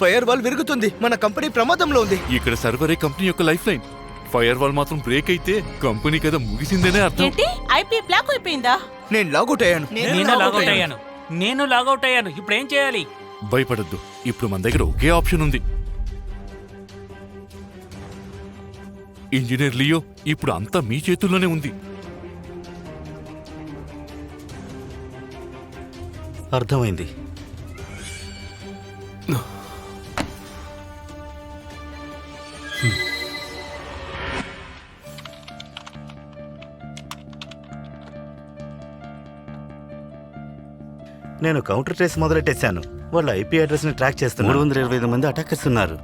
Fire wall విరుగుతుంది. మన company ప్రమాదంలో ఉంది. ఇక్కడ సర్వరే కంపెనీ యొక్క లైఫ్ లైన్. ఫైర్ వాల్ మాత్రం బ్రేక్ అయితే కంపెనీ కదా ముగిసిందనే అర్థం. ఏంటి ఐపీ బ్లాక్ అయిపోయిందా? నేను లాగౌట్ అయ్యాను. నేను లాగౌట్ అయ్యాను. ఇప్పుడు ఏం చేయాలి? భయపడద్దు, ఇప్పుడు మన దగ్గర ఒకే ఆప్షన్ ఉంది. ఇంజనీర్ లియో, ఇప్పుడు అంతా మీ చేతుల్లోనే ఉంది. అర్థమైంది. నేను కౌంటర్ ట్రేస్ మొదలెట్టేశాను. వాళ్ళ ఐపీ అడ్రస్ ని ట్రాక్ చేస్తున్నారు. 325 మంది అటాకర్స్ ఉన్నారు.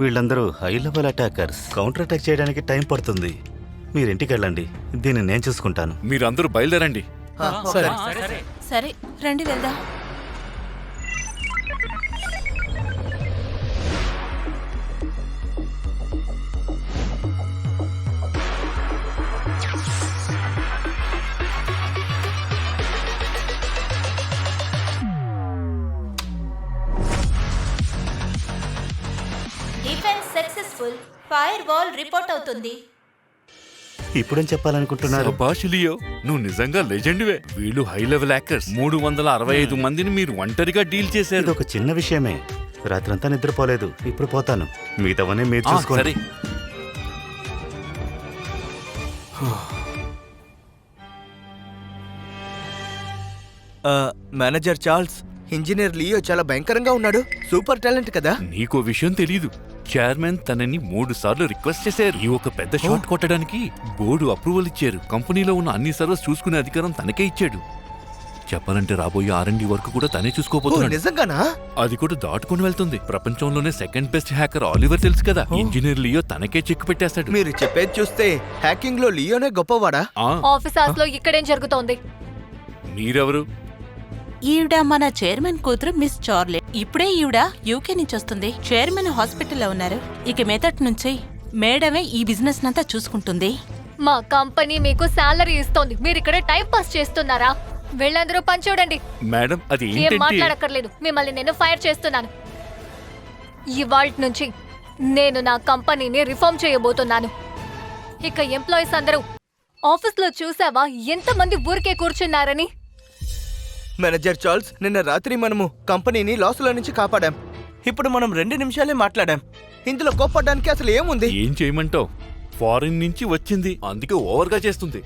వీళ్ళందరూ high level attackers. Counter attack చేయడానికి టైం పడుతుంది. మీరు ఇంటికి వెళ్ళండి, దీన్ని నేను చూసుకుంటాను. మీరందరూ బయలుదేరండి. సరే రండి వెళ్దాం. Defence successful. Fire wall report అవుతుంది. ఇప్పుడేం చెప్పాలనుకుంటున్నారు? శభాష్ లియో, నువ్వు నిజంగా లెజెండ్వే. వీళ్ళు హై లెవెల్ హ్యాకర్స్. 365 మందిని మీరు ఒంటరిగా డీల్ ఇది చేశారు. ఒక చిన్న విషయమే. రాత్రంతా నిద్రపోలేదు. ఇప్పుడు పోతాను. మిగతావన్నీ మీరు చూసుకోండి. సరే. మేనేజర్ చార్ల్స్, ఇంజనీర్ లియో చాలా భయంకరంగా ఉన్నాడు. సూపర్ టాలెంట్ కదా. నీకో విషయం తెలీదు. చైర్మన్ తనని 3 సార్లు రిక్వెస్ట్ చేశారు. ఈ ఒక పెద్ద షాట్ కొట్టడానికి బోర్డు అప్రూవల్ ఇచ్చారు. కంపెనీలో ఉన్న అన్ని సర్వర్స్ చూసుకునే అధికారం తనకే ఇచ్చాడు. చెప్పాలంటే రాబోయే R&D వర్క్ కూడా తనే చూసుకోబోతున్నాడు. నిజంగానా? అది కూడా దాటుకుని వెళ్తుంది. ప్రపంచంలోనే సెకండ్ బెస్ట్ హ్యాకర్ ఆలివర్ తెలుసు కదా. ఇంజనీర్ లియో తనకే చెక్ పెట్టేస్తాడు. మీరు చెప్పేది చూస్తే హ్యాకింగ్ లో లియోనే గొప్పవాడా? ఆఫీస్ అవర్స్ లో ఇక్కడేం జరుగుతోంది? మీరెవరు? ఈవిడ మన చైర్మన్ కూతురు మిస్ చార్లే. ఇప్పుడే ఈవిడ యూకే నుంచి వస్తుంది. చైర్మన్ హాస్పిటల్లో ఉన్నారు. ఇక మీదటి నుంచి మేడమే ఈ బిజినెస్ నంతా చూసుకుంటుంది. మా కంపెనీ మీకు శాలరీ ఇస్తోంది. మీరు ఇక్కడ టైం పాస్ చేస్తున్నారా? వెళ్ళందరూ పని చూడండి. మేడం, అది ఏం ఏంటంటే మాట్లాడక్కర్లేదు. మిమ్మల్ని నేను ఫైర్ చేస్తున్నాను. ఇవాల్టి నుంచి నేను నా కంపెనీని రిఫార్మ్ చేయబోతున్నాను. ఇక ఎంప్లాయీస్ అందరూ ఆఫీస్ లో చూసావా ఎంతమంది ఊరికే కూర్చున్నారని? మేనేజర్ చార్ల్స్, నిన్న రాత్రి మనము కంపెనీని లాసుల నుంచి కాపాడాం. ఇప్పుడు మనం 2 నిమిషాలే మాట్లాడాం. ఇందులో కోప్పడానికి అసలు ఏముంది? ఏం చేయమంటావు? ఫారిన్ నుంచి వచ్చింది, అందుకే ఓవర్గా చేస్తుంది.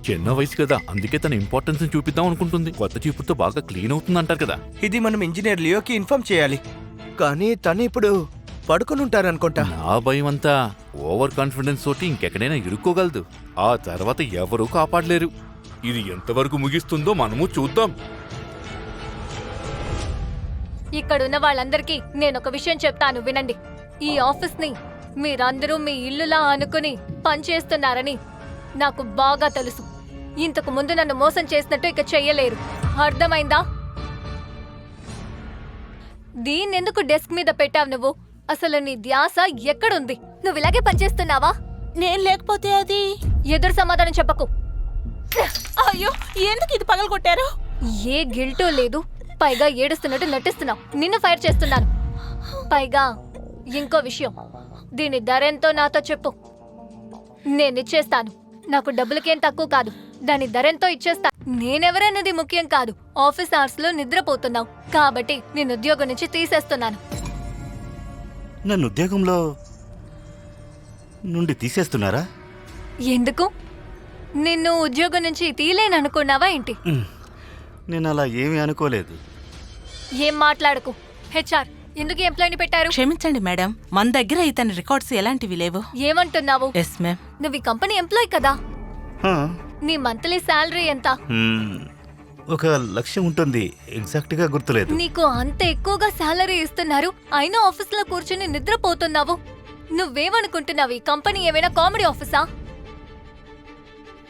చిన్న వయసు కదా, అందుకే తన ఇంపార్టెన్స్ చూపిద్దాం అనుకుంటుంది. కొత్త చీపురుతో బాగా క్లీన్ అవుతుంది అంటారు కదా. ఇది మనం ఇంజనీర్ లియోకి ఇన్ఫార్మ్ చేయాలి. కానీ తను ఇప్పుడు పడుకుని ఉంటారనుకుంటా. నా భయం అంతా ఓవర్ కాన్ఫిడెన్స్ తోటి ఇంకెక్కడైనా ఇరుక్కోగలదు. ఆ తర్వాత ఎవరూ కాపాడలేరు. ఇది ఎంతవరకు ముగిస్తుందో మనము చూద్దాం. ఇక్కడున్న వాళ్ళందరికీ నేనొక విషయం చెప్తాను, వినండి. ఈ ఆఫీస్ ని మీరందరూ మీ ఇల్లులా అనుకుని పనిచేస్తున్నారని నాకు బాగా తెలుసు. ఇంతకు ముందు నన్ను మోసం చేసినట్టు ఇక చెయ్యలేరు. అర్థమైందా? దీన్నెందుకు డెస్క్ మీద పెట్టావు నువ్వు? అసలు నీ ధ్యాస ఎక్కడుంది? నువ్వు ఇలాగే పనిచేస్తున్నావా? నేను లేకపోతే అది. ఎదురు సమాధానం చెప్పకు. అయ్యో, ఎందుకు ఇది పగలగొట్టారు? ఏ గిల్టూ లేదు. పైగా ఏడుస్తున్నట్టు నటిస్తున్నావు. నిన్ను ఫైర్ చేస్తున్నాను. పైగా ఇంకో విషయం, దీని ధరెంతో నాతో చెప్పు. నేనిచ్చేస్తాను. నాకు డబ్బులకేం తక్కువ కాదు. దాని ధరెంతో ఇచ్చేస్తా. నేనెవరన్నది ముఖ్యం కాదు. ఆఫీస్ అవర్స్ లో నిద్రపోతున్నావు కాబట్టి నేను ఉద్యోగం నుంచి తీసేస్తున్నాను. నన్ను ఉద్యోగంలో నుండి తీసేస్తున్నారా? ఎందుకు? నిన్ను ఉద్యోగం నుంచి తీలేననుకున్నావా ఏంటి? నేను అలా ఏమీ అనుకోలేదు. ఏం మాట్లాడకు. హెచ్ఆర్, ఎందుకు ఎంప్లాయీని పెట్టారు? క్షమించండి మేడం, మన దగ్గర ఇతని రికార్డ్స్ ఎలాంటివి లేవు. ఏమంటున్నావు? Yes ma'am. నువ్వు ఈ కంపెనీ ఎంప్లాయీ కదా. హా, నీ మంత్లీ శాలరీ ఎంత? 1 లక్షం ఉంటుంది. ఎగ్జాక్ట్ గా గుర్తులేదు. నీకు అంత ఎక్కువగా శాలరీ ఇస్తున్నారు, అయినా ఆఫీస్ లో కూర్చుని నిద్రపోతున్నావు. నువ్వేమనుకుంటున్నావు? ఈ కంపెనీ ఏమైనా కామెడీ ఆఫీసా?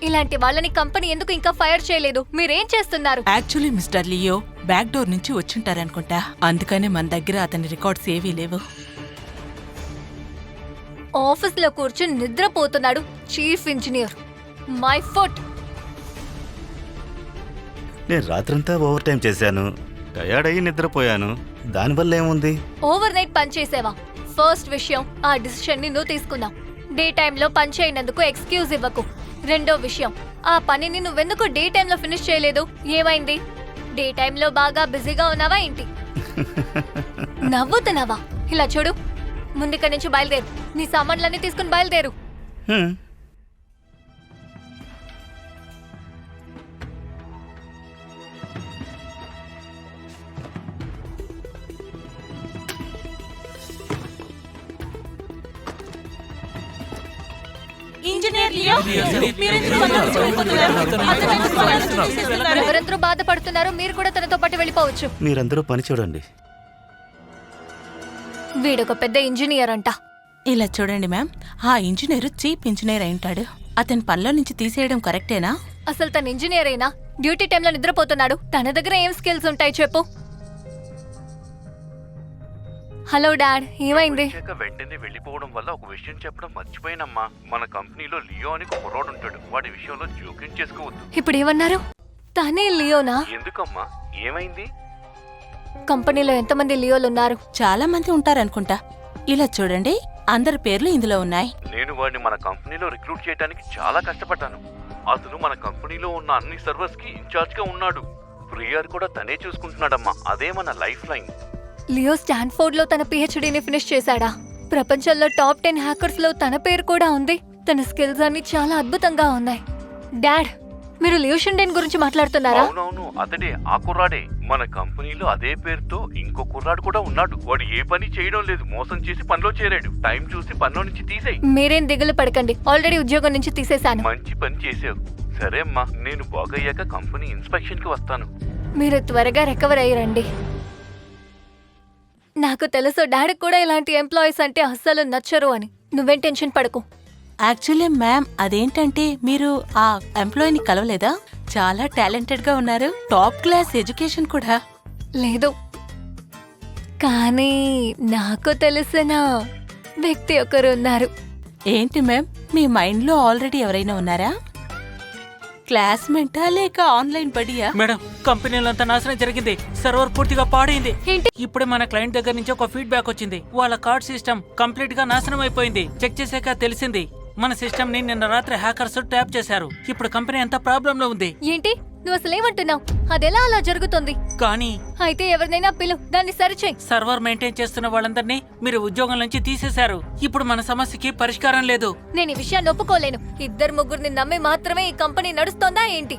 ఇలాంటి వాళ్ళని కంపెనీ ఎందుకు ఇంకా ఫైర్ చేయలేదు? మీరేం చేస్తున్నారు? Actually mister Leo back door నుంచి వచ్చింటారనుకుంటా. అందుకనే మన దగ్గర అతని రికార్డ్స్ ఏవీ లేవు. ఆఫీస్ లో కూర్చుని నిద్రపోతున్నాడు చీఫ్ ఇంజనీర్. My foot. నేను రాత్రంతా ఓవర్ టైం చేశాను. టయర్డ్ అయ్యి నిద్రపోయాను. దానివల్ల ఏముంది? ఓవర్ నైట్ పని చేసేవా? ఫస్ట్ విషయం, ఆ డిసిషన్ ని నువ్వు తీసుకున్నావు. డే టైంలో పని చేయనందుకు ఎక్స్క్యూజ్ ఇవ్వకు. రెండో విషయం, ఆ పనిని నువ్వెందుకు డే టైంలో ఫినిష్ చేయలేదు? ఏమైంది? డే టైంలో బాగా బిజీగా ఉన్నావా ఏంటి? నవ్వుతున్నావా? ఇలా చూడు, ముందుక నుంచి బయలుదేరు. నీ సామాన్లన్నీ తీసుకుని బయలుదేరు. హ్మ్. ఇంజనీర్ లియో, మీరెందుకు పనులకు వెళ్ళిపోతున్నారు? అతను ఎందుకు పనులకు చేసేస్తున్నారు? ఎవరెందరూ బాధపడుతున్నారో మీరు కూడా తనతో పాటు వెళ్ళిపోవచ్చు. మీరందరూ పని చూడండి. వీడొక పెద్ద ఇంజనీర్ అంట. ఇలా చూడండి మ్యామ్, ఆ ఇంజనీర్ చీఫ్ ఇంజనీర్ అయి ఉంటాడు. అతని పనిలో నుంచి తీసేయడం కరెక్టేనా? అసలు తన ఇంజనీర్ అయినా డ్యూటీ టైంలో నిద్రపోతున్నాడు. తన దగ్గర ఏం స్కిల్స్ ఉంటాయి చెప్పు? హలో డాడ్, ఏమైంది? వెంటనే వెళ్ళిపోవడం వల్ల ఒక విషయం చెప్పడం మర్చిపోయినమ్మా. మన కంపెనీలో లియో అని ఒక కుర్రాడు ఉంటాడు. వాడి విషయంలో జోక్యం చేసుకోవద్దు. ఇప్పుడు ఏమన్నారు? తనే లియోనా? ఎందుకమ్మా, ఏమైంది? కంపెనీలో ఎంతమంది లియోలు ఉన్నారు? చాలా మంది ఉంటారనుకుంటా. ఇలా చూడండి, అందరి పేర్లు ఇందులో ఉన్నాయి. నేను వాడిని మన కంపెనీలో రిక్రూట్ చేయడానికి చాలా కష్టపడ్డాను. అతను మన కంపెనీలో ఉన్న అన్ని సర్వర్స్ కి ఇన్ఛార్జ్ గా ఉన్నాడు. ప్రియర్ కూడా తనే చూసుకుంటున్నాడమ్మా. అదే మన లైఫ్ లైన్. లియో స్టాన్ఫోర్డ్ లో తన పిహెచ్డీని ఫినిష్ చేశాడా? ప్రపంచంలో టాప్ 10 హ్యాకర్స్ లో తన పేరు కూడా ఉంది. తన స్కిల్స్ అన్ని చాలా అద్భుతంగా ఉన్నాయి. డాడ్, మీరు లియో షిండెన్ గురించి మాట్లాడుతున్నారా? అవునవును, అతడే, ఆ కుర్రాడే. మన కంపెనీలో అదే పేరుతో ఇంకో కుర్రాడు కూడా ఉన్నాడు. వాడు ఏ పని చేయడం లేదు, మోసం చేసి పనిలో చేరాడు. టైం చూసి పనిలో నుంచి తీసేయి. మీరేం దిగులు పడకండి, ఆల్రెడీ ఉద్యోగం నుంచి తీసేశాను. మంచి పని చేసావు. సరే అమ్మా, నేను బాగయ్యాక కంపెనీ ఇన్స్పెక్షన్ కి వస్తాను. మీరు త్వరగా రికవర్ అయ్యి రండి. నాకు తెలుసు డాడీ కూడా ఇలాంటి ఎంప్లాయీస్ అంటే అస్సలు నచ్చరు అని. నువ్వేం టెన్షన్ పడకు. యాక్చువల్లీ మ్యామ్, అదేంటంటే మీరు ఆ ఎంప్లాయీని కలవలేదా? చాలా టాలెంటెడ్ గా ఉన్నారు. టాప్ క్లాస్ ఎడ్యుకేషన్ కూడా. లేదు, కానీ నాకు తెలిసిన వ్యక్తి ఒకరు ఉన్నారు. ఏంటి మ్యామ్, మీ మైండ్ లో ఆల్రెడీ ఎవరైనా ఉన్నారా? క్లాస్మేటా లేక ఆన్లైన్ బడియా? మేడం, కంపెనీలో అంతా నాశనం జరిగింది. సర్వర్ పూర్తిగా పాడైంది. ఏంటి? ఇప్పుడే మన క్లయింట్ దగ్గర నుంచి ఒక ఫీడ్బ్యాక్ వచ్చింది. వాళ్ళ కార్డ్ సిస్టమ్ కంప్లీట్ గా నాశనం అయిపోయింది. చెక్ చేశాక తెలిసింది మన సిస్టమ్ ని నిన్న రాత్రి హ్యాకర్స్ ట్యాప్ చేశారు. ఇప్పుడు కంపెనీ అంతా ప్రాబ్లం లో ఉంది. ఏంటి? నువ్వు అసలు ఏమంటున్నావు? అదెలా అలా జరుగుతుంది? కానీ అయితే ఎవరినైనా పిలు, దాన్ని సరిచేయి. సర్వర్ మెయింటైన్ చేస్తున్న వాళ్ళందరినీ మీరు ఉద్యోగం నుంచి తీసేశారు. ఇప్పుడు మన సమస్యకి పరిష్కారం లేదు. నేను ఈ విషయాన్ని ఒప్పుకోలేను. 2-3 నమ్మి మాత్రమే ఈ కంపెనీ నడుస్తోందా ఏంటి?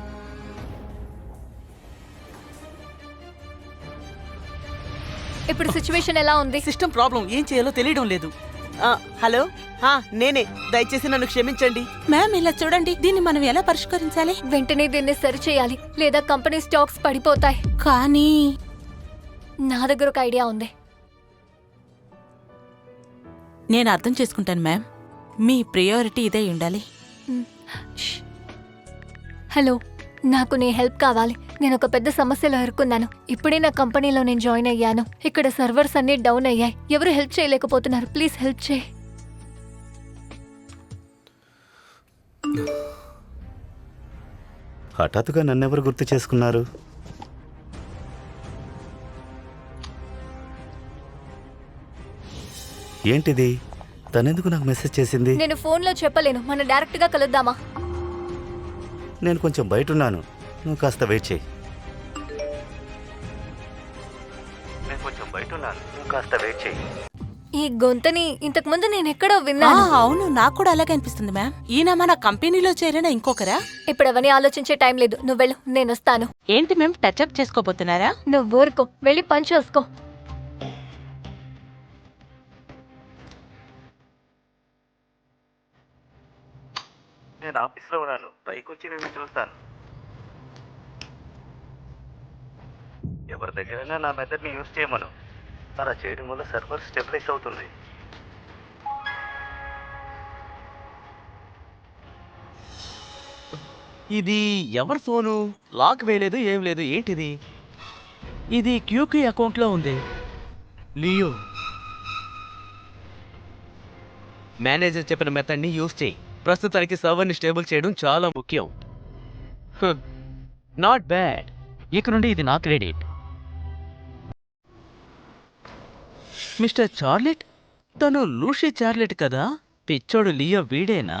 ఇప్పుడు సిచ్యువేషన్ ఎలా ఉంది? సిస్టమ్ ప్రాబ్లం, ఏం చేయాలో తెలియడం లేదు. హలో, నేనే. దయచేసి నన్ను క్షమించండి. మ్యామ్, ఇలా చూడండి, దీన్ని మనం ఎలా పరిష్కరించాలి? వెంటనే దీన్ని సరిచేయాలి, లేదా కంపెనీ స్టాక్స్ పడిపోతాయి. కానీ నా దగ్గర ఒక ఐడియా ఉంది. నేను అర్థం చేసుకుంటాను మ్యామ్. మీ ప్రియారిటీ ఇదే ఉండాలి. ష్. హలో, నాకు నీ హెల్ప్ కావాలి. నేను ఒక పెద్ద సమస్యలో ఇరుక్కున్నాను. ఇప్పుడే నా కంపెనీలో నేను జాయిన్ అయ్యాను. ఇక్కడ సర్వర్స్ అన్ని డౌన్ అయ్యాయి. ఎవరు హెల్ప్ చేయలేకపోతున్నారు. ప్లీజ్ హెల్ప్ చేయి. హఠాత్తుగా నన్నెవరు గుర్తు చేసుకున్నారు? ఏంటిది? తనెందుకు నాకు మెసేజ్ చేసింది? నేను ఫోన్లో చెప్పలేను. మనం డైరెక్ట్ గా కలుద్దామా? నేను కొంచెం బయట ఉన్నాను, నువ్వు కాస్త వెయిట్ చేయి. ఈ గొంతని ఇంతకు ముందు నేను ఎక్కడో విన్నాను. అవును, నాకు కూడా అలాగే అనిపిస్తుంది మ్యామ్. ఈయన మన కంపెనీలో చేరిన ఇంకొకరా? ఇప్పుడు అవన్నీ ఆలోచించే టైం లేదు. నువ్వు వెళ్ళు, నేను వస్తాను. ఏంటి మ్యామ్, టచ్అప్ చేసుకోబోతున్నారా? నువ్వు ఊరుకో, వెళ్ళి పని చేసుకో. నేను ఆఫీస్లో ఉన్నాను, పైకి వచ్చి నేను చూస్తాను. ఎవరి దగ్గరైనా నా మెథడ్ని యూజ్ చేయమను. అలా చేయడం వల్ల సర్వర్ స్టెబిలైజ్ అవుతుంది. ఇది ఎవరి ఫోను? లాక్ వేయలేదు, ఏం లేదు. ఏంటిది? ఇది క్యూక్యూ అకౌంట్లో ఉంది. లియో, మేనేజర్ చెప్పిన మెథడ్ని యూజ్ చేయి. ప్రస్తుతానికి సర్వర్ని స్టేబుల్ చేయడం చాలా ముఖ్యం. Not bad. ఇక నుండి ఇది నా క్రెడిట్. Mister Charlotte? తను లూషీ చార్లెట్ కదా? పిచ్చోడు లియో వీడేనా?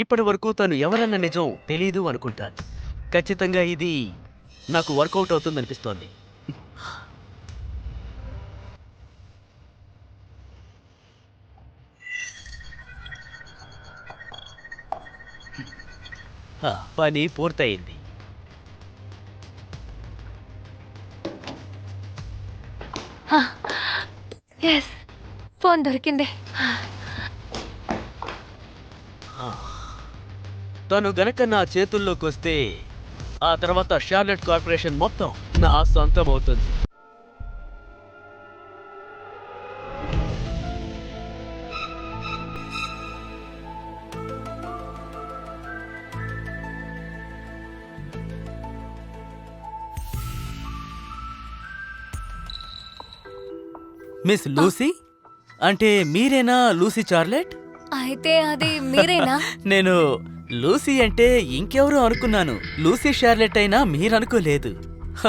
ఇప్పటి వరకు తను ఎవరన్న నిజం తెలీదు అనుకుంటాను. ఖచ్చితంగా ఇది నాకు వర్కౌట్ అవుతుందనిపిస్తోంది. పని పూర్తయింది. ఎస్, ఫోన్ దొరికింది. తను గనక నా చేతుల్లోకి వస్తే ఆ తర్వాత షార్లెట్ కార్పొరేషన్ మొత్తం నా సొంతం అవుతుంది. మిస్ లూసీ అంటే మీరేనా లూసీ చార్లెట్? అయితే అది మీరేనా? నేను లూసీ అంటే ఇంకెవరో అనుకున్నాను. లూసీ షార్లెట్ అయినా మీరనుకోలేదు.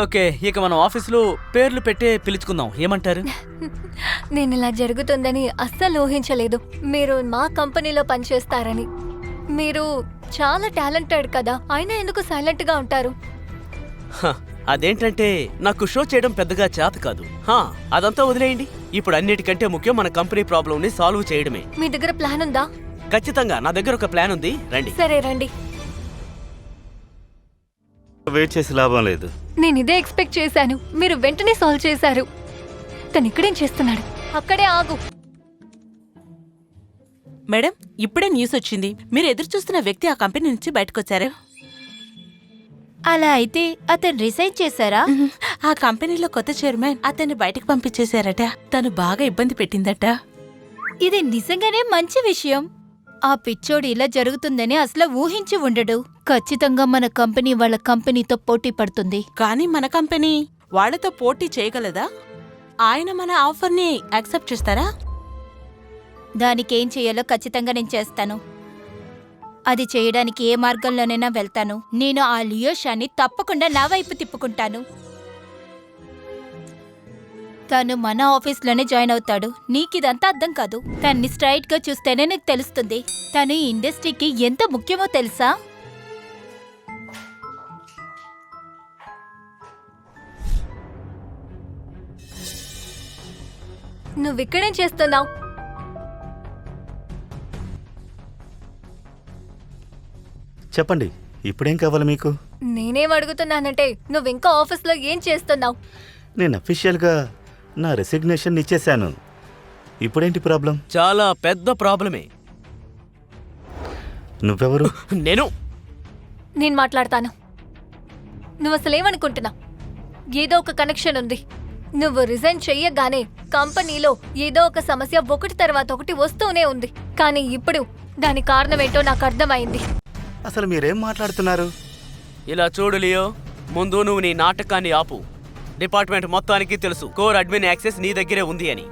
ఓకే, ఇక మనం ఆఫీసులో పేర్లు పెట్టే పిలుచుకుందాం, ఏమంటారు? నేను ఇలా జరుగుతుందని అస్సలు ఊహించలేదు. మీరు మా కంపెనీలో పనిచేస్తారని. మీరు చాలా టాలెంటెడ్ కదా, అయినా ఎందుకు సైలెంట్ గా ఉంటారు? హ, అదేంటంటే నాకు షో చేయడం పెద్దగా చేత కాదు. అదంతా వదిలేయండి. ఇప్పుడు అన్నిటికంటే ముఖ్యం మన కంపెనీ ప్రాబ్లం ని సాల్వ్ చేయడమే. మీ దగ్గర ప్లాన్ ఉందా? ఖచ్చితంగా నా దగ్గర ఒక ప్లాన్ ఉంది, రండి. సరే రండి. వెయిట్ చేసి లాభం లేదు. నేను ఇదే ఎక్స్పెక్ట్ చేశాను. మీరు వెంటనే సాల్వ్ చేశారు. తను ఇక్కడేం చేస్తున్నాడు? అక్కడే ఆగు. మేడం, ఇప్పుడే న్యూస్ వచ్చింది. మీరు ఎదురు చూస్తున్న వ్యక్తి ఆ కంపెనీ నుంచి బయటకొచ్చారు. అలా అయితే అతను రిసైన్ చేశారా? ఆ కంపెనీలో కొత్త చైర్మన్ అతన్ని బయటకు పంపించేశారట. తను బాగా ఇబ్బంది పెట్టిందట. ఇది నిజంగానే మంచి విషయం. ఆ పిచ్చోడు ఇలా జరుగుతుందని అసలు ఊహించి ఉండడు. ఖచ్చితంగా మన కంపెనీ వాళ్ళ కంపెనీతో పోటీ పడుతుంది. కానీ మన కంపెనీ వాళ్ళతో పోటీ చేయగలదా? ఆయన మన ఆఫర్ని యాక్సెప్ట్ చేస్తారా? దానికేం చేయాలో ఖచ్చితంగా నేను చేస్తాను. అది చేయడానికి ఏ మార్గంలోనైనా వెళ్తాను. నేను ఆ లియోషాని తప్పకుండా నా వైపు తిప్పుకుంటాను. తను మన ఆఫీస్లోనే జాయిన్ అవుతాడు. నీకిదంతా అర్థం కాదు. తన్ని స్ట్రైట్ గా చూస్తేనే నీకు తెలుస్తుంది తను ఈ ఇండస్ట్రీకి ఎంత ముఖ్యమో తెలుసా? నువ్విక్కడేం చేస్తున్నావు? చెప్పండి, ఇప్పుడేం కావాలి మీకు? నేనేం అడుగుతున్నానంటే నువ్వింకా ఆఫీస్లో ఏం చేస్తున్నావు? నేను అఫీషియల్గా నా రెసిగ్నేషన్ ఇచ్చేశాను. ఇప్పుడేంటి ప్రాబ్లం? చాలా పెద్ద ప్రాబ్లమే. నువ్వెవరు? నేను మాట్లాడతాను. నువ్వు అసలేమనుకుంటున్నావు? ఏదో ఒక కనెక్షన్ ఉంది. నువ్వు రిజైన్ చెయ్యగానే కంపెనీలో ఏదో ఒక సమస్య ఒకటి తర్వాత ఒకటి వస్తూనే ఉంది. కానీ ఇప్పుడు దాని కారణమేంటో నాకు అర్థమైంది. అసలు మీరేం మాట్లాడుతున్నారు? ఇలా చూడు లియో, ముందు నువ్వు నీ నాటకాన్ని ఆపు. డిపార్ట్మెంట్ మొత్తానికి తెలుసు కోర్ అడ్మిన్ యాక్సెస్ నీ దగ్గరే ఉంది అని.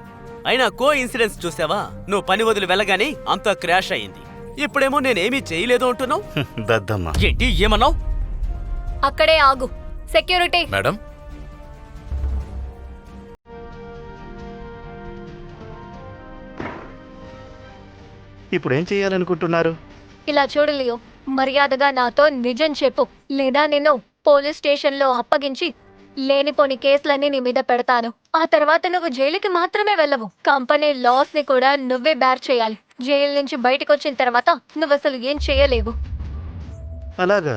అయినా కో ఇన్సిడెన్స్ చూసావా? నువ్వు పని వదిలి వెళ్ళగానే అంతా క్రాష్ అయింది. ఇప్పుడేమో నేనేమీ చేయలేదు అంటున్నావు. దద్దమ్మ. ఏంటి ఏమన్నావు? అక్కడే ఆగు. సెక్యూరిటీ. మేడం, ఇప్పుడేం చేయాలనుకుంటున్నారు? ఇలా చూడు లియో, మర్యాదగా నాతో నిజం చెప్పు, లేదా నేను పోలీస్ స్టేషన్లో అప్పగించి లేనిపోని కేసులన్నీ నీ మీద పెడతాను. ఆ తర్వాత నువ్వు జైలుకి మాత్రమే వెళ్ళవు, కంపెనీ లాస్ ని కూడా నువ్వే బేర్ చేయాలి. జైలు నుంచి బయటకు వచ్చిన తర్వాత నువ్వు అసలు ఏం చేయలేవు. అలాగా,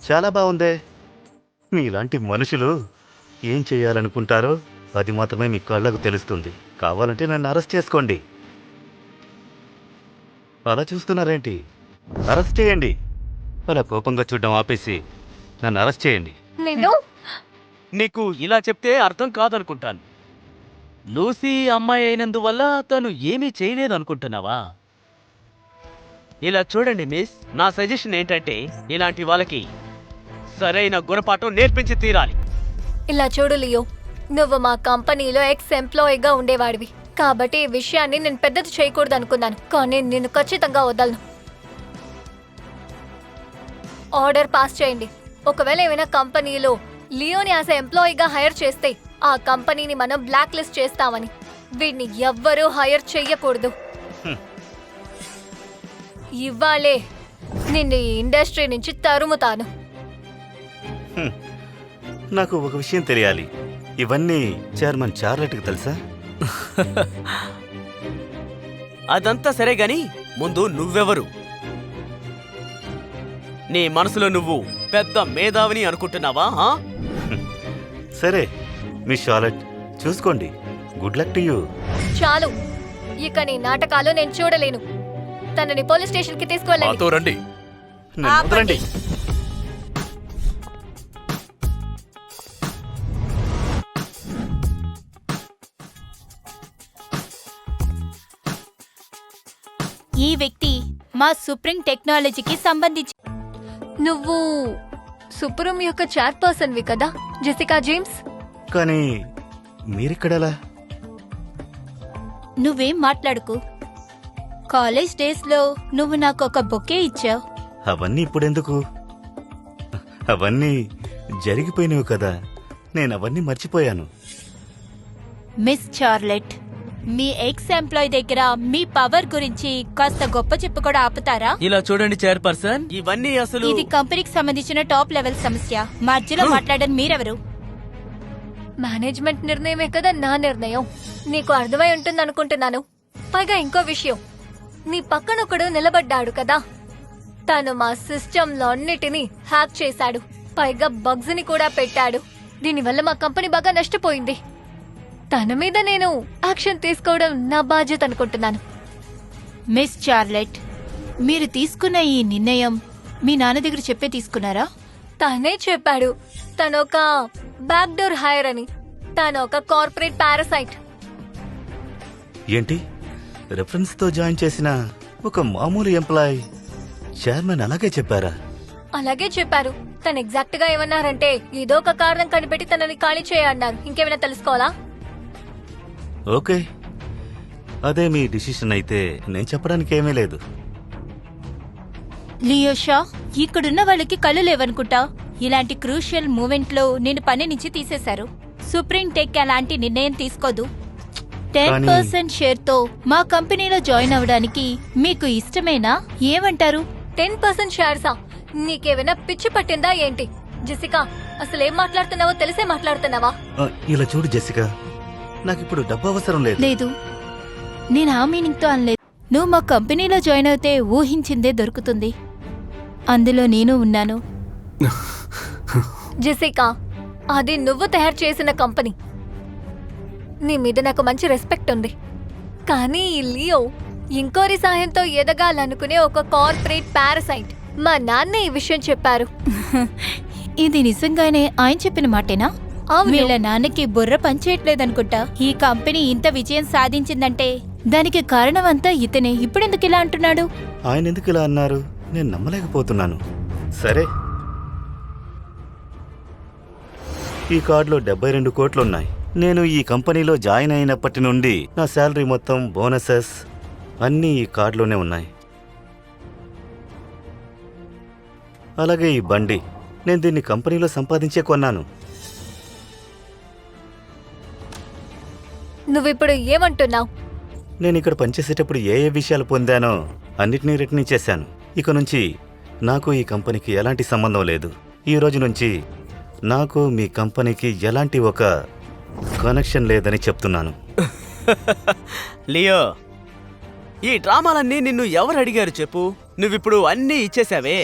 చాలా బాగుందే. మీలాంటి మనుషులు ఏం చేయాలనుకుంటారో అది మాత్రమే మీ కళ్ళకు తెలుస్తుంది. కావాలంటే నన్ను అరెస్ట్ చేసుకోండి. అలా చూస్తున్నారేంటి? అరెస్ట్ చేయండి. అలా కోపంగా చూడడం ఆపేసి నన్ను అరెస్ట్ చేయండి. నేను నీకు ఇలా చెప్తే అర్థం కాదనుకుంటాను. లూసీ అమ్మాయి అయినందువల్ల తను ఏమీ చేయలేదు అనుకుంటున్నావా? ఇలా చూడండి మిస్, నా సజెషన్ ఏంటంటే ఇలాంటి వాళ్ళకి సరైన గుణపాఠం నేర్పించి తీరాలి. ఇలా చూడు లియో, నువ్వు మా కంపెనీలో ఎక్స్ ఎంప్లాయీగా ఉండేవాడివి కాబట్టి ఈ విషయాన్ని నేను పెద్దది చేయకూడదు అనుకున్నాను. కానీ నేను ఖచ్చితంగా వదలను. ఆర్డర్ పాస్ చేయండి. ఒకవేళ ఏమైనా కంపెనీలో లియోని యాజ్ ఎంప్లాయీగా హైర్ చేస్తే ఆ కంపెనీని మనం బ్లాక్ లిస్ట్ చేస్తామని. వీడిని ఎవ్వరూ హైర్ చెయ్యకూడదు. ఇవ్వాలే నిన్ను ఈ ఇండస్ట్రీ నుంచి తరుముతాను. నాకు ఒక విషయం తెలియాలి. ఇవన్నీ చైర్మన్ చార్లెట్కి తెలుసా? అదంతా సరే గాని ముందు నువ్వెవరు? నీ మనసులో నువ్వు పెద్ద మేధావిని అనుకుంటున్నావా? సరే మిస్ చార్లెట్, చూసుకోండి. Good luck to you. చాలు, ఇక నీ నాటకాలు నేను చూడలేను. తనని పోలీస్ స్టేషన్ కి తీసుకువెళ్ళండి. మాతో రండి. నన్ను వదలండి. ఈ వ్యక్తి మా సుప్రీం టెక్నాలజీకి సంబంధించి. నువ్వు సుప్రీం యొక్క చైర్పర్సన్వి కదా, జెసికా జేమ్స్? కానీ మీరిక్కడలా? నువ్వేం మాట్లాడుకు. కాలేజ్ డేస్ లో నువ్వు నాకు ఒక బొకే ఇచ్చావు. అవన్నీ ఇప్పుడెందుకు? అవన్నీ జరిగిపోయినవి కదా. నేను అవన్నీ మర్చిపోయాను. మిస్ చార్లెట్, మీ ఎక్స్ ఎంప్లాయ్ దగ్గర మీ పవర్ గురించి కాస్త గొప్ప చెప్పు కూడా ఆపుతారా? ఇలా చూడండి చైర్పర్సన్, ఇవన్నీ అసలు ఇది కంపెనీకి సంబంధించిన టాప్ లెవెల్ సమస్య. మధ్యలో మాట్లాడని మీరెవరు? మేనేజ్మెంట్ నిర్ణయమే కదా నా నిర్ణయం. నీకు అర్థమై ఉంటుంది అనుకుంటున్నాను. పైగా ఇంకో విషయం, నీ పక్కనొకడు నిలబడ్డాడు కదా, తను మా సిస్టంలో అన్నిటినీ హ్యాక్ చేశాడు. పైగా బగ్స్ ని కూడా పెట్టాడు. దీనివల్ల మా కంపెనీ బాగా నష్టపోయింది. తన మీద నేను యాక్షన్ తీసుకోవడం నా బాధ్యత అనుకుంటున్నాను. మిస్ చార్లెట్, మీరు తీసుకున్న ఈ నిర్ణయం మీ నాన్న దగ్గర చెప్పే తీసుకున్నారా? తనే చెప్పాడు తనొక బ్యాక్డోర్ హైర్ అని. తనొక కార్పొరేట్ పారాసైట్. ఏంటి? రెఫరెన్స్ తో జాయిన్ చేసిన ఒక మామూలు ఎంప్లాయ్ చైర్మన్ అలాగే చెప్పారా? అలాగే చెప్పారు. తను ఎగ్జాక్ట్ గా ఏమన్నారంటే ఏదో ఒక కారణం కనిపెట్టి తనని ఖాళీ చేయన్నారు. ఇంకేమైనా తెలుసుకోవాలా? ఓకే, అదే మీ డిసిషన్ అయితే నేను చెప్పడానికి ఏమీ లేదు. లియోషా, ఇక్కడున్న వాళ్ళకి కళ్ళు లేవనుకుంటా. ఇలాంటి క్రూషియల్ మూమెంట్ లో నేను పని నుంచి తీసేశారు. సుప్రీం టెక్ అలాంటి నిర్ణయం తీసుకోదు. 10% షేర్ తో మా కంపెనీలో జాయిన్ అవడానికి మీకు ఇష్టమేనా? ఏమంటారు? 10% షేర్సా? నీకేమైనా పిచ్చి పట్టిందా ఏంటి? జెసికా, అసలేం మాట్లాడుతున్నావో తెలిసే మాట్లాడుతున్నావా? ఇలా చూడు జెసికా, నాకిప్పుడు డబ్బు అవసరం లేదు. లేదు, నేను ఆ మీనింగ్ తో అనలేదు. నువ్వు మా కంపెనీలో జాయిన్ అవుతే ఊహించిందే దొరుకుతుంది. అందులో నేను ఉన్నాను. జెసికా, అది నువ్వు తయారు చేసిన కంపెనీ. నీ మీద నాకు మంచి రెస్పెక్ట్ ఉంది. కానీ ఈ లియో ఇంకోరి సాయంతో ఎదగాలనుకునే ఒక కార్పొరేట్ పారాసైట్. మా నాన్న ఈ విషయం చెప్పారు. ఇది నిజంగానే ఆయన చెప్పిన మాటేనా? వీళ్ళ నాన్నకి బుర్ర పనిచేయట్లేదనుకుంటా. ఈ కంపెనీ ఇంత విజయం సాధించిందంటే దానికి కారణమంతా ఇతనే. ఇప్పుడెందుకు ఇలా అంటున్నాడు? ఆయన ఎందుకు ఇలా అన్నారు? నేను నమ్మలేకపోతున్నాను. సరే, ఈ కార్డులో 72 కోట్లున్నాయి. నేను ఈ కంపెనీలో జాయిన్ అయినప్పటి నుండి నా శాలరీ మొత్తం, బోనసెస్ అన్నీ ఈ కార్డులోనే ఉన్నాయి. అలాగే ఈ బండి, నేను దీన్ని కంపెనీలో సంపాదించే కొన్నాను. నువ్విప్పుడు ఏమంటున్నావు? నేను ఇక్కడ పనిచేసేటప్పుడు ఏ ఏ విషయాలు పొందానో అన్నిటినీ రిటర్న్ చేశాను. ఇక నుంచి నాకు ఈ కంపెనీకి ఎలాంటి సంబంధం లేదు. ఈ రోజు నుంచి నాకు మీ కంపెనీకి ఎలాంటి ఒక కనెక్షన్ లేదని చెప్తున్నాను. లియో, ఈ డ్రామాలన్నీ నిన్ను ఎవరు అడిగారు చెప్పు? నువ్విప్పుడు అన్నీ ఇచ్చేసావే,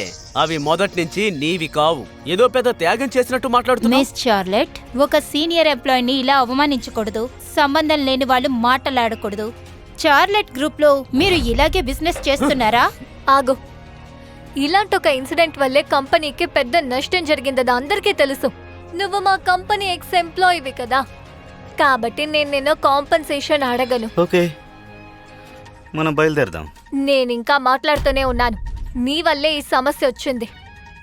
అవి మొదటి నుంచి నీవి కావు. ఏదో పెద్ద త్యాగం చేసినట్టు మాట్లాడుతున్నావు. మిస్ చార్లెట్, ఒక సీనియర్ ఎంప్లాయీని ఇలా అవమానించకూడదు. సంబంధం లేని వాళ్ళు మాటలాడకూడదు. చార్లెట్ గ్రూప్ లో మీరు ఇలాగే బిజినెస్ చేస్తున్నారా? ఆగు. ఇలాంటి ఒక ఇన్సిడెంట్ వల్లే కంపెనీకి పెద్ద నష్టం జరిగిందది అందరికీ తెలుసు. నువ్వు మా కంపెనీ ఎక్స్ ఎంప్లాయీవి కదా, కాబట్టి నేను నిన్ను కాంపన్సేషన్ అడగను. ఓకే, మనం బయలుదేరదాం. నేనింకా మాట్లాడుతూనే ఉన్నాను. నీ వల్లే ఈ సమస్య వచ్చింది.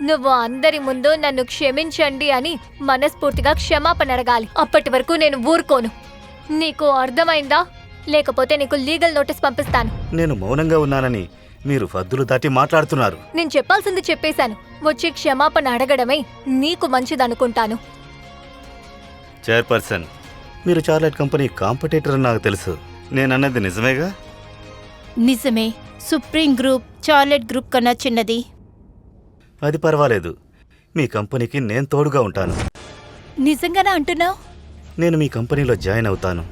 నువ్వు అందరి ముందు నన్ను క్షమించండి అని మనస్ఫూర్తిగా క్షమాపణ అడగాలి. అప్పటి వరకు నేను ఊరుకోను. నీకు అర్థమైందా? లేకపోతే నీకు లీగల్ నోటీస్ పంపిస్తాను. నేను మౌనంగా ఉన్నానని మీరు హద్దులు దాటి మాట్లాడుతున్నారు. నేను చెప్పాల్సింది చెప్పేశాను. వచ్చి క్షమాపణ అడగడమే నీకు మంచిదనుకుంటాను. చైర్పర్సన్, మీరు చార్లెట్ కంపెనీ కాంపిటీటర్ అని నాకు తెలుసు. నేనన్నది నిజమేగా? నిజమే. సుప్రీం గ్రూప్ చార్లెట్ గ్రూప్ కన్నా చిన్నది. అది పర్వాలేదు. మీ కంపెనీకి నేను తోడుగా ఉంటాను. నిజంగానే అంటున్నావు? నేను మీ కంపెనీలో జాయిన్ అవుతాను.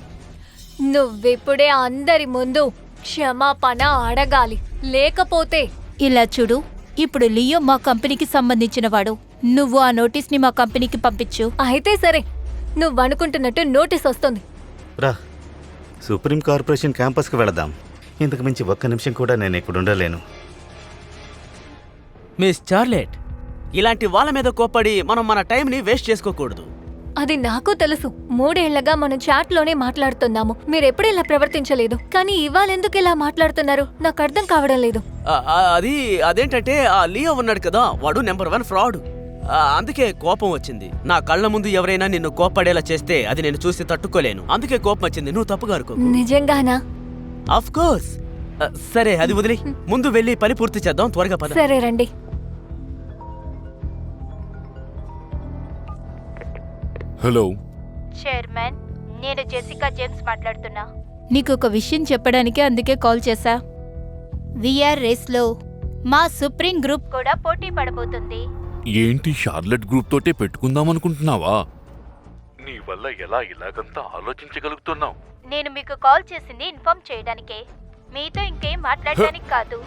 నువ్విప్పుడే అందరి ముందు క్షమాపణ అడగాలి, లేకపోతే ఇలా చూడు, ఇప్పుడు లియో మా కంపెనీకి సంబంధించిన వాడు. నువ్వు ఆ నోటీస్ని మా కంపెనీకి పంపించు. అయితే సరే, నువ్వు అనుకుంటున్నట్టు నోటీస్ వస్తుంది. రా, సుప్రీం కార్పొరేషన్ క్యాంపస్కి వెళదాం. ఇంతకు మించి ఒక్క నిమిషం కూడా నేను ఇక్కడ ఉండలేను. మిస్ చార్లెట్, ఇలాంటి వాళ్ళ మీద కోప్పడి మనం మన టైంని వేస్ట్ చేసుకోకూడదు. అది నాకు తెలుసు. 3 ఏళ్లగా మనం చాట్లోనే మాట్లాడుతున్నాము. మీరెప్పుడు ఇలా ప్రవర్తించలేదు, కానీ ఇవాళ ఎందుకు ఇలా మాట్లాడుతున్నారు నాకు అర్థం కావడం లేదు. అదేంటంటే ఆ లియో ఉన్నాడు కదా, వాడు నెంబర్ 1 ఫ్రాడ్. అందుకే కోపం వచ్చింది. నా కళ్ళ ముందు ఎవరైనా నిన్ను కోప్పడేలా చేస్తే అది నేను చూసి తట్టుకోలేను. అందుకే కోపం వచ్చింది. నువ్వు తప్పుగా అనుకో. నిజంగానా? Of course. సరే, అది వదిలి ముందు వెళ్ళి పని పూర్తి చేద్దాం. త్వరగా పద. సరే రండి. హలో చైర్మన్, నేను జెసికా జేమ్స్ మాట్లాడుతున్నా. నీకు ఒక విషయం చెప్పడానికి అందుకే కాల్ చేశా. విఆర్ రేస్లో మా సుప్రీం గ్రూప్ కూడా పోటీ పడబోతుంది. ఏంటి, షార్లెట్ గ్రూప్ తోటే పెట్టుకుందామనుకుంటున్నావా? నీ వల్ల ఎలా ఇలాగంతా ఆలోచించగలుగుతున్నావు? నేను మీకు కాల్ చేసింది ఇన్ఫార్మ్ చేయడానికే, మీతో ఇంకేం మాట్లాడడానికి కాదు.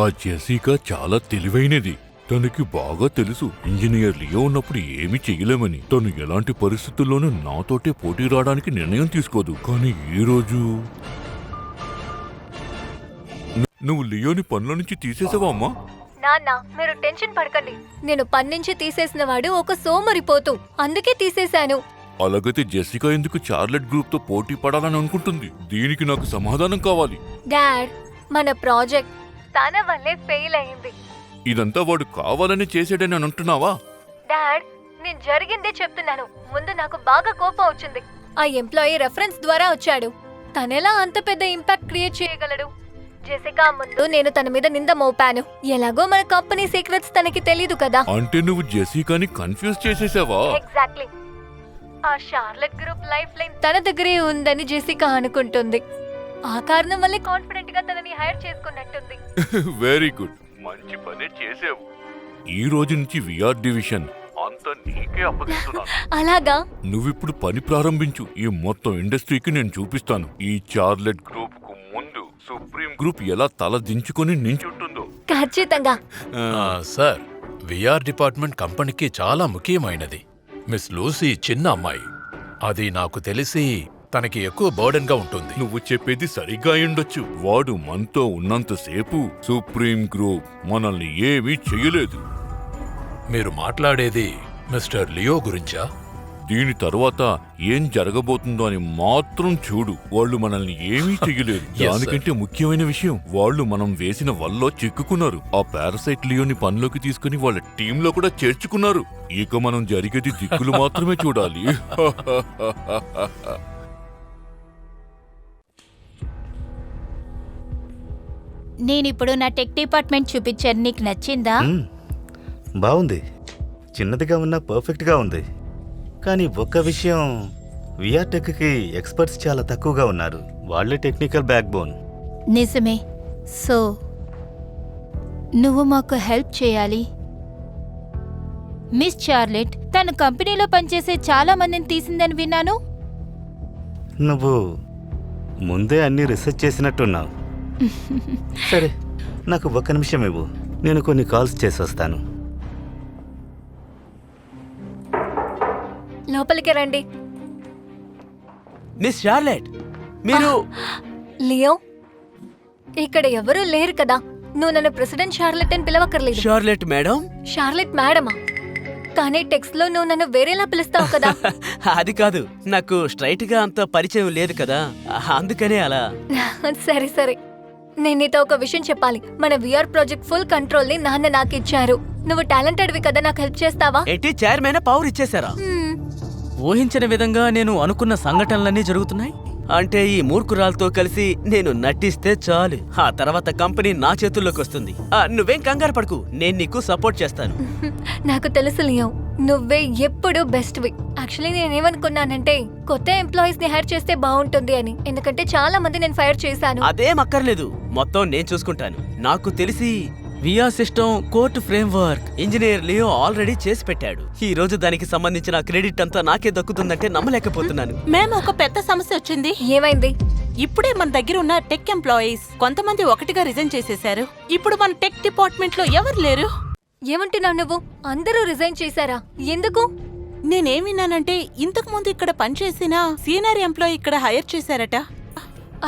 ఆ జెసికా చాలా తెలివైనది. తనకి బాగా తెలుసు ఇంజనీర్ లియో ఉన్నప్పుడు ఏమీ చెయ్యలేమని. తను ఎలాంటి పరిస్థితుల్లోనూ నాతోటే పోటీ రావడానికి నిర్ణయం తీసుకోదు. కానీ ఈ రోజు నువ్వు లియోని పనిలో నుంచి తీసేసావా అమ్మా? నాన్న, మీరు టెన్షన్ పడకండి. నేను పని నుంచి తీసేసిన వాడు ఒక సోమరిపోతు, అందుకే తీసేశాను. అలాగైతే జెసికా ఎందుకు చార్లెట్ గ్రూప్ తో పోటీ పడాలని అనుకుంటుంది? దీనికి నాకు సమాధానం కావాలి. డాడ్, మన ప్రాజెక్ట్ తన వల్లే ఫెయిల్ అయింది. ఇదంతా వాడు కావాలని చేసాడని అని అంటున్నావా? డాడ్, నేను జరిగిందే చెప్తున్నాను. ముందు నాకు బాగా కోపం వచ్చింది. ఆ ఎంప్లాయీ రెఫరెన్స్ ద్వారా వచ్చాడు. తనెలా అంత పెద్ద ఇంపాక్ట్ క్రియేట్ చేయగలడు? జెసికా ముందు నేను తన మీద నింద మోపాను. ఎలాగో మన కంపెనీ సీక్రెట్స్ తనకి తెలీదు కదా. అంటే నువ్వు జెసికాని కన్ఫ్యూజ్ చేసేసావా? ఎగ్జాక్ట్లీ. ఆ షార్లెట్ గ్రూప్ లైఫ్ లైన్ తన దగ్గరే ఉందని జెసికా అనుకుంటుంది. ఆ కారణం వల్లే కాన్ఫిడెంట్ గా తనని హైర్ చేసుకున్నట్టుంది. వెరీ గుడ్, మంచి పనే చేసావు. ఈ రోజు నుంచి విఆర్ డివిజన్ అంతా నీకే అప్పగిస్తున్నాను. అలాగా? నువ్విప్పుడు పని ప్రారంభించు. ఈ మొత్తం ఇండస్ట్రీకి నేను చూపిస్తాను ఈ చార్లెట్ గ్రూప్ కు ముందు సుప్రీం గ్రూప్ ఎలా తల దించుకొని నించుంటుందో. ఖచ్చితంగా. సార్, విఆర్ డిపార్ట్మెంట్ కంపెనీకి చాలా ముఖ్యమైనది. మిస్ లూసీ చిన్న అమ్మాయి. అది నాకు తెలిసి తనకి ఎక్కువ బర్డెన్ గా ఉంటుంది. నువ్వు చెప్పేది సరిగ్గా ఉండొచ్చు. వాడు మనతో ఉన్నంతసేపు సుప్రీం గ్రూప్ మనల్ని ఏమీ చెయ్యలేదు. మీరు మాట్లాడేది మిస్టర్ లియో గురించా? దీని తర్వాత ఏం జరగబోతుందో అని మాత్రం చూడు. వాళ్ళు మనల్ని ఏమీ చెయ్యలేదు. దానికంటే ముఖ్యమైన విషయం, వాళ్ళు మనం వేసిన వల్లో చిక్కుకున్నారు. ఆ పారాసైట్ లియోని పనిలోకి తీసుకుని వాళ్ళ టీంలో కూడా చేర్చుకున్నారు. ఇక మనం జరిగేది దిక్కులు మాత్రమే చూడాలి. నేనిప్పుడు నా టెక్ డిపార్ట్మెంట్ చూపించాను. నీకు నచ్చిందా? బాగుంది. చిన్నదిగా ఉన్నా పర్ఫెక్ట్గా ఉంది. కానీ ఒక్క విషయం, విఆర్ టెక్కి ఎక్స్పర్ట్స్ చాలా తక్కువగా ఉన్నారు. వాళ్ళే టెక్నికల్ బ్యాక్ బోన్. నిజమే. సో నువ్వు మాకు హెల్ప్ చేయాలి. మిస్ చార్లెట్ తన కంపెనీలో పనిచేసే చాలా మందిని తీసిందని విన్నాను. నువ్వు ముందే అన్ని రీసెర్చ్ చేసినట్టున్నావు. సరే, నాకు ఒక్క నిమిషం ఇవ్వు. నేను కొన్ని కాల్స్ చేసి వస్తాను. లోపలికి రండి. మిస్ షార్లెట్, మీరు లియో, ఇక్కడ ఎవరూ లేరు కదా. నువ్వు నన్ను ప్రెసిడెంట్ షార్లెట్ అని పిలవక్కర్లేదు. Charlotte madam? షార్లెట్ మేడమా? కానీ టెక్స్ట్ లో నువ్వు నన్ను వేరేలా పిలుస్తావు కదా. అది కాదు, నాకు స్ట్రైట్ గా అంత పరిచయం లేదు కదా, అందుకనే అలా. సరే సరే, నేను నీతో ఒక విషయం చెప్పాలి. మన విఆర్ ప్రాజెక్ట్ ఫుల్ కంట్రోల్ ని నాన్న నాకు ఇచ్చారు. నువ్వు టాలెంటెడ్వి కదా, నాకు హెల్ప్ చేస్తావా? ఏంటి, చైర్మన్ పవర్ ఇచ్చేసారా? ఊహించిన విధంగా నేను అనుకున్న సంఘటనలన్నీ జరుగుతున్నాయి. అంటే ఈ మూర్ఖురాలతో కలిసి నేను నటిస్తే చాలు, ఆ తర్వాత కంపెనీ నా చేతుల్లోకి వస్తుంది. నువ్వేం కంగారు పడకు, నేను నీకు సపోర్ట్ చేస్తాను. నాకు తెలుసు లియో, నువ్వే ఎప్పుడు బెస్ట్వి. యాక్చువల్లీ నేనేమనుకున్నానంటే కొత్త ఎంప్లాయీస్ ని హైర్ చేస్తే బాగుంటుంది అని, ఎందుకంటే చాలా మంది నేను ఫైర్ చేశాను. అదేం అక్కర్లేదు, మొత్తం నేను చూసుకుంటాను. నాకు తెలిసి VR system court framework engineer Leo already చేసి పెట్టాడు. ఈ రోజు దానికి సంబంధించిన క్రెడిట్ అంతా నాకే దక్కుతుందంటే నమ్మలేకపోతున్నాను. మేము ఒక పెద్ద సమస్య వచ్చింది. ఏమైంది? ఇప్పుడే మన దగ్గర ఉన్న టెక్ ఎంప్లాయీస్ కొంతమంది ఒకటిగా రిజైన్ చేసేశారు. ఇప్పుడు మన టెక్ డిపార్ట్మెంట్ లో ఎవరు లేరు. ఏమంటున్నావు నువ్వు? అందరూ రిజైన్ చేశారా? ఎందుకు? నేనేమిన్నానంటే ఇంతకు ముందు ఇక్కడ పనిచేసిన సీనియర్ ఎంప్లాయీ ఇక్కడ హైర్ చేశారట.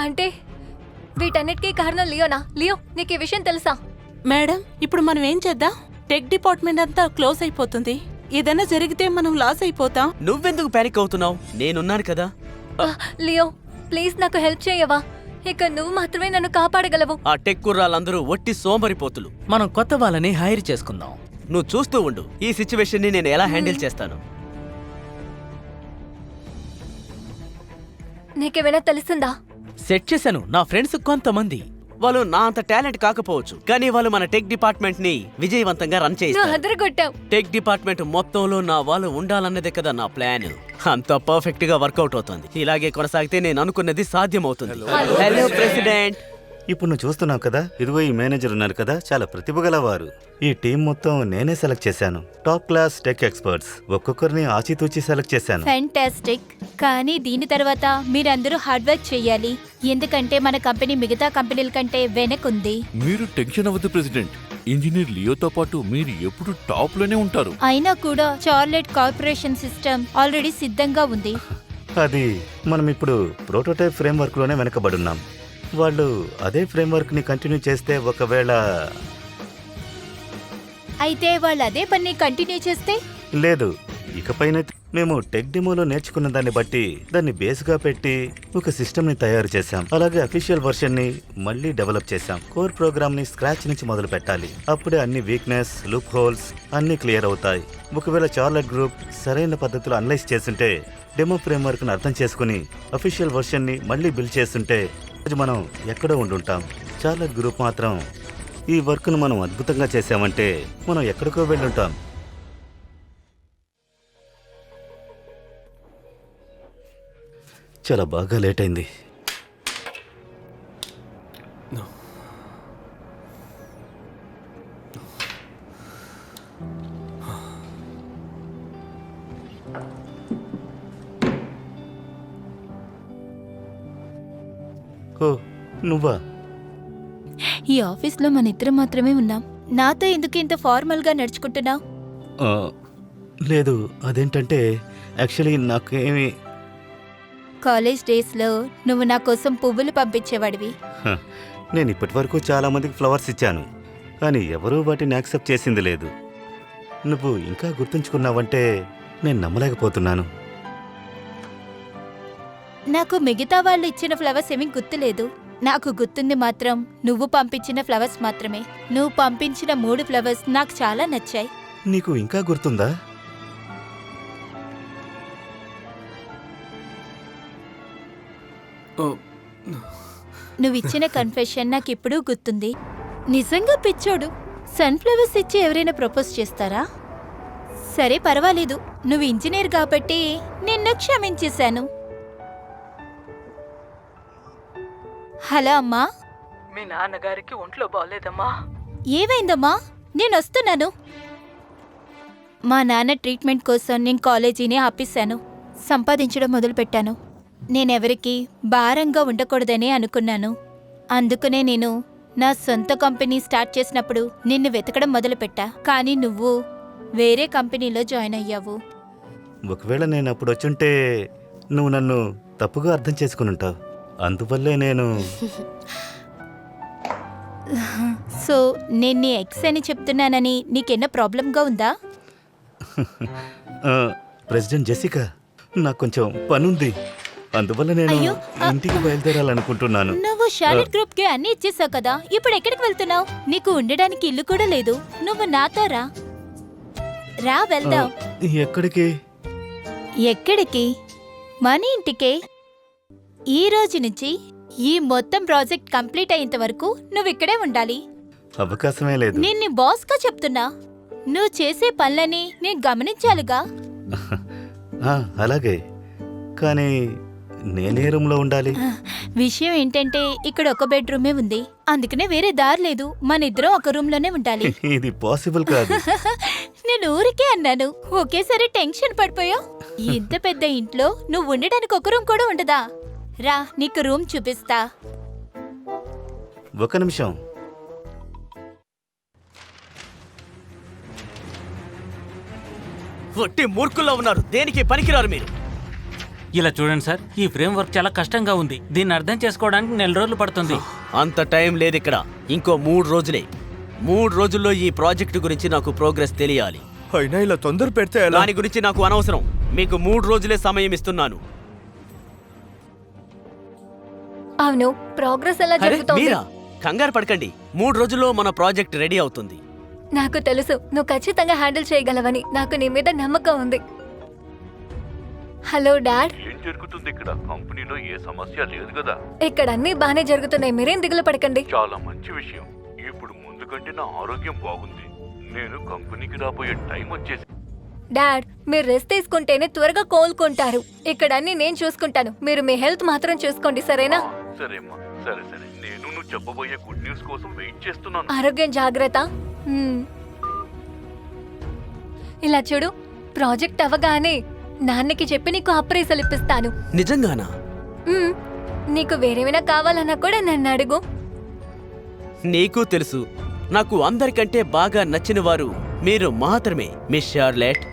అంటే వీటన్నిటికీ కారణం లియోనా? లియో, నీకు ఈ విషయం తెలుసా? మేడం, ఇప్పుడు మనం ఏం చేద్దాం? టెక్ డిపార్ట్మెంట్ అంతా క్లోజ్ అయిపోతుంది. ఏదైనా జరిగితే మనం లాస్ అయిపోతాం. నువ్వెందుకు పానిక్ అవుతున్నావు? నేనున్నాను కదా. లియో, ప్లీజ్ నాకు హెల్ప్ చేయవా? ఇక నువ్వు మాత్రమే నన్ను కాపాడగలవు. ఆ టెక్ కుర్రాళ్ళందరూ ఒట్టి సోమరిపోతులు. మనం కొత్త వాళ్ళని హైర్ చేసుకుందాం. నువ్వు చూస్తూ ఉండు, ఈ సిచ్యువేషన్ ని నేను ఎలా హ్యాండిల్ చేస్తాను. నీకేమైనా తెలిసిందా? సెట్ చేశాను. నా ఫ్రెండ్స్ కొంతమంది. వాళ్ళు నా అంత టాలెంట్ కాకపోవచ్చు, కానీ వాళ్ళు మన టెక్ డిపార్ట్మెంట్ ని విజయవంతంగా రన్ నువ్వు చేస్తారు. అదరగొట్టావు. టెక్ డిపార్ట్మెంట్ మొత్తంలో నా వాళ్ళు ఉండాలన్నదే కదా నా ప్లాన్. అంత పర్ఫెక్ట్ గా వర్కౌట్ అవుతుంది. ఇలాగే కొనసాగితే నేను అనుకున్నది సాధ్యమవుతుంది. Hello president. ఇప్పుడు నువ్వు చూస్తున్నావు కదా, ఇదిగో ఈ మేనేజర్ ఉన్నారు కదా, చాలా ప్రతిభ గలవారు. ఈ టీం మొత్తం నేనే సెలెక్ట్ చేశాను. Top class tech experts. ఒక్కొక్కరిని ఆచితూచి సెలెక్ట్ చేశాను. ఫ్యాంటాస్టిక్. కానీ దీని తర్వాత మీరందరూ హార్డ్ వర్క్ చేయాలి, ఎందుకంటే మన కంపెనీ మిగతా కంపెనీల కంటే వెనకుంది. మీరు టెన్షన్ అవ్వద్దు ప్రెసిడెంట్. ఇంజనీర్ లియోతో పాటు మీరు ఎప్పుడు టాప్ లోనే ఉంటారు. అయినా కూడా చార్లెట్ కార్పొరేషన్ సిస్టమ్ ఆల్రెడీ సిద్ధంగా ఉంది. అది మనం ఇప్పుడు ప్రోటోటైప్ ఫ్రేమ్వర్క్ లోనే వెనకబడున్నాం. వాళ్ళు అదే ఫ్రేమ్వర్క్ ని కంటిన్యూ చేస్తే, ఒకవేళ అయితే వాళ్ళు అదే పని కంటిన్యూ చేస్తే? లేదు, ఇకపైన మేము టెక్ డెమోలో నేర్చుకున్న దాన్ని బట్టి దాన్ని బేస్గా పెట్టి ఒక సిస్టమ్ ని తయారు చేశాం. అలాగే అఫీషియల్ వర్షన్ ని మళ్ళీ డెవలప్ చేశాం. కోర్ ప్రోగ్రామ్ ని స్క్రాచ్ నుంచి మొదలు పెట్టాలి. అప్పుడే అన్ని వీక్నెస్, లూప్ హోల్స్ అన్ని క్లియర్ అవుతాయి. ఒకవేళ చార్లెట్ గ్రూప్ సరైన పద్ధతిలో అనలైజ్ చేస్తుంటే, డెమో ఫ్రేమ్వర్క్ ని అర్థం చేసుకుని అఫీషియల్ వర్షన్ ని మళ్ళీ బిల్డ్ చేస్తుంటే మనం ఎక్కడో ఉండుంటాం. చార్లెట్ గ్రూప్ మాత్రం ఈ వర్క్ ను మనం అద్భుతంగా చేసామంటే మనం ఎక్కడికో వెళ్ళుంటాం. చాలా బాగా లేట్ అయింది. ఓ, నువ్వా? ఈ ఆఫీస్లో మన ఇద్దరం మాత్రమే ఉన్నాం. నాతో ఎందుకు ఇంత ఫార్మల్ గా నడుచుకుంటున్నావు? లేదు, అదేంటంటే యాక్చువల్లీ నాకేమి. కాలేజ్ డేస్ లో నువ్వు నా కోసం పువ్వులు పంపించేవాడివి. నేను ఇప్పటి వరకు చాలా మందికి ఫ్లవర్స్ ఇచ్చాను, కానీ ఎవరూ వాటిని యాక్సెప్ట్ చేసింది లేదు. నువ్వు ఇంకా గుర్తుంచుకున్నావంటే నేను నమ్మలేకపోతున్నాను. నాకు మిగతా వాళ్ళు ఇచ్చిన ఫ్లవర్స్ ఏమీ గుర్తులేదు. నాకు గుర్తుంది మాత్రం నువ్వు పంపించిన ఫ్లవర్స్ మాత్రమే. నువ్వు పంపించిన 3 ఫ్లవర్స్ నాకు చాలా నచ్చాయి. నీకు ఇంకా గుర్తుందా? నువ్వు ఇచ్చిన కన్ఫెషన్ నాకు ఇప్పుడు గుర్తుంది. నిజంగా పిచ్చోడు. సన్ఫ్లవర్స్ ఇచ్చి ఎవరైనా ప్రపోజ్ చేస్తారా? సరే పర్వాలేదు, నువ్వు ఇంజనీర్ కాబట్టి నిన్ను క్షమించేశాను. హలో అమ్మా. మీ నాన్నగారికి ఒంట్లో బాగోలేదమ్మా. ఏమైందమ్మా? నేను వస్తున్నాను. మా నాన్న ట్రీట్మెంట్ కోసం నేను కాలేజీని ఆపేశాను. సంపాదించడం మొదలుపెట్టాను. నేనెవరికి భారంగా ఉండకూడదని అనుకున్నాను. అందుకనే నేను నా సొంత కంపెనీ స్టార్ట్ చేసినప్పుడు నిన్ను వెతకడం మొదలుపెట్టా. కానీ నువ్వు వేరే కంపెనీలో జాయిన్ అయ్యావు. ఒకవేళ నేను అప్పుడు వచ్చుంటే నువ్వు నన్ను తప్పుగా అర్థం చేసుకుని ఉంటావు. అందువల్లే నేను సో నేను నీ ఎక్స్ అని చెప్తున్నానని నీకెన్నో ప్రాబ్లంగా ఉందా? ప్రెసిడెంట్ జెసికా, నాకు కొంచెం పనుంది, అందువల్ల నేను అయ్యో, ఇంటికి బయలుదేరాలనుకుంటున్నాను. నువ్వు షార్లెట్ గ్రూప్ కి అన్ని ఇచ్చేసావు కదా, ఇప్పుడు ఎక్కడికి వెళ్తున్నావు? నీకు ఉండడానికి ఇల్లు కూడా లేదు. నువ్వు నాతో రా. రా వెళ్దాం. ఎక్కడికి? ఎక్కడికి? మన ఇంటికే. ఈ రోజు నుంచి ఈ మొత్తం ప్రాజెక్ట్ కంప్లీట్ అయ్యేంత వరకు నువ్వు ఇక్కడే ఉండాలి. అవకాశమే లేదు. నేను నీ బాస్గా చెప్తున్నా. నువ్వు చేసే పనులని నేను గమనించాలిగా. అలాగే, కానీ నేనే రూమ్లో ఉండాలి. విషయం ఏంటంటే ఇక్కడ ఒక బెడ్రూమే ఉంది, అందుకనే వేరే దారి లేదు. మన ఇద్దరం ఒక రూమ్ లోనే ఉండాలి. ఇది పాసిబుల్ కాదు. నేను ఊరికే అన్నాను, ఒకేసారి టెన్షన్ పడిపోయావు. ఇంత పెద్ద ఇంట్లో నువ్వు ఉండడానికి ఒక రూమ్ కూడా ఉండదా? రా, నీకు రూమ్ చూపిస్తా. ఒక నిమిషం. ఒట్టి మూర్ఖుల్లో ఉన్నారు, దేనికి పనికిరారు మీరు. ఇలా చూడండి సార్, ఈ ఫ్రేమ్ వర్క్ చాలా కష్టంగా ఉంది. దీన్ని అర్థం చేసుకోవడానికి 4 రోజులు పడుతుంది. అంత టైం లేదు ఇక్కడ. ఇంకో 3 రోజులే. 3 రోజుల్లో ఈ ప్రాజెక్టు గురించి నాకు ప్రోగ్రెస్ తెలియాలి. అయినా ఇలా తొందర పెడితే ఎలా? దాని గురించి నాకు అనవసరం. మీకు 3 రోజులే సమయం ఇస్తున్నాను. అవును, ప్రోగ్రెస్ ఎలా అరే జరుగుతోంది? మీరా, కంగారు పడకండి. 3 రోజుల్లో మన ప్రాజెక్ట్ రెడీ అవుతుంది. నాకు తెలుసు నువ్వు ఖచ్చితంగా హ్యాండిల్ చేయగలవని. నాకు నీ మీద నమ్మకం ఉంది. Hello dad. ఏం జరుగుతుంది ఇక్కడ? కంపెనీలో ఏ సమస్య లేదు కదా? ఇక్కడ అన్ని బానే జరుగుతున్నాయి, మీరేం దిగులు పడకండి. చాలా మంచి విషయం. ఇప్పుడు ముందు కంటే నా ఆరోగ్యం బాగుంది. నేను కంపెనీకి రాబోయే టైం వచ్చేసి. డాడ్, మీరు రెస్ట్ తీసుకుంటేనే త్వరగా కోలుకుంటారు. ఇక్కడ అన్ని నేను చూసుకుంటాను, మీరు మీ హెల్త్ మాత్రం చూసుకోండి, సరేనా? సరేమ్మా, సరే సరే. నేను నువ్వు చెప్పబోయే గుడ్ న్యూస్ కోసం వెయిట్ చేస్తున్నాను. ఆరోగ్యం జాగ్రత్త. ఇలా చూడు, ప్రాజెక్ట్ అవగానే నాన్నకి చెప్పి నీకు అప్రైజల్ ఇప్పిస్తాను. నిజంగానా? నీకు వేరేమైనా కావాలన్నా కూడా నన్ను అడుగు. నీకు తెలుసు, నాకు అందరికంటే బాగా నచ్చిన వారు మీరు మాత్రమే, మిస్ షార్లెట్.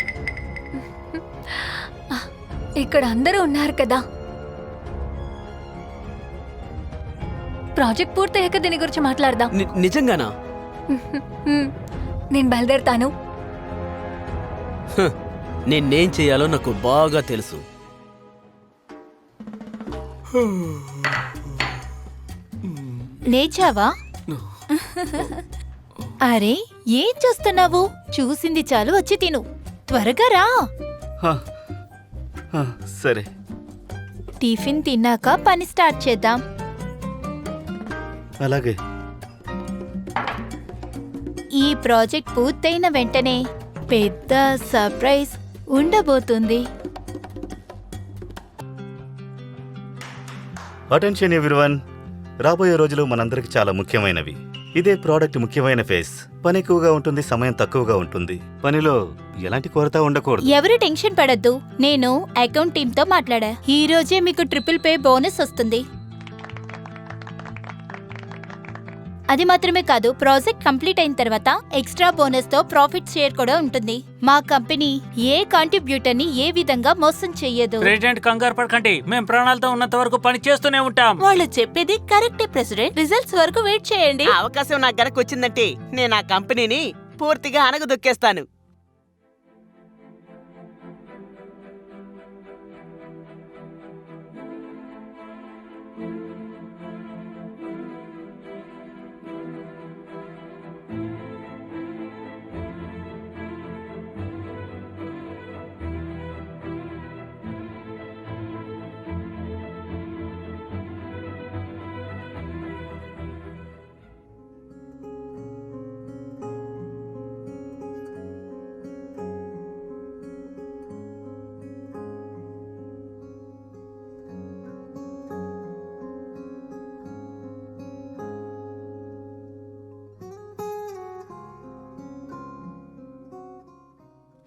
ఇక్కడ అందరూ ఉన్నారు కదా. ప్రాజెక్ట్ పూర్తయ్యాక దీని గురించి మాట్లాడదాం. నిజంగానా? నేను బయలుదేరుతాను. నేనేం చేయాలో నాకు బాగా తెలుసు. లేచావా? అరే, ఏం చూస్తున్నావు? చూసింది చాలు, వచ్చి తిను. త్వరగా రా. సరే. టిఫిన్ తిన్నాక పని స్టార్ట్ చేద్దాం. అలాగే. ఈ ప్రాజెక్ట్ పూర్తయిన వెంటనే పెద్ద సర్ప్రైజ్ ఉండబోతుంది. Attention everyone. రాబోయే రోజులు మనందరికి చాలా ముఖ్యమైనవి. ఇదే ప్రోడక్ట్ ముఖ్యమైన ఫేస్. పని ఎక్కువగా ఉంటుంది, సమయం తక్కువగా ఉంటుంది. పనిలో ఎలాంటి కొరత ఉండకూడదు. ఎవరు టెన్షన్ పడద్దు. నేను అకౌంట్ టీమ్ తో మాట్లాడా. ఈ రోజే మీకు ట్రిపుల్ పే బోనస్ వస్తుంది. అది మాత్రమే కాదు, ప్రాజెక్ట్ కంప్లీట్ అయిన తర్వాత ఎక్స్ట్రా బోనస్ తో ప్రాఫిట్ షేర్ కూడా ఉంటుంది. మా కంపెనీ ఏ కాంట్రిబ్యూటర్ ని ఏ విధంగా మోసం చెయ్యదు. ప్రెసిడెంట్, కంగారు పడకండి. మేము ప్రాణాలతో ఉన్నంత వరకు పని చేస్తూనే ఉంటాం. వాళ్ళు చెప్పేది కరెక్టే ప్రెసిడెంట్. రిజల్ట్స్ వరకు వెయిట్ చేయండి. అవకాశం నాకు గనక వచ్చిందంటే నేను ఆ కంపెనీని పూర్తిగా అనగదొక్కేస్తాను.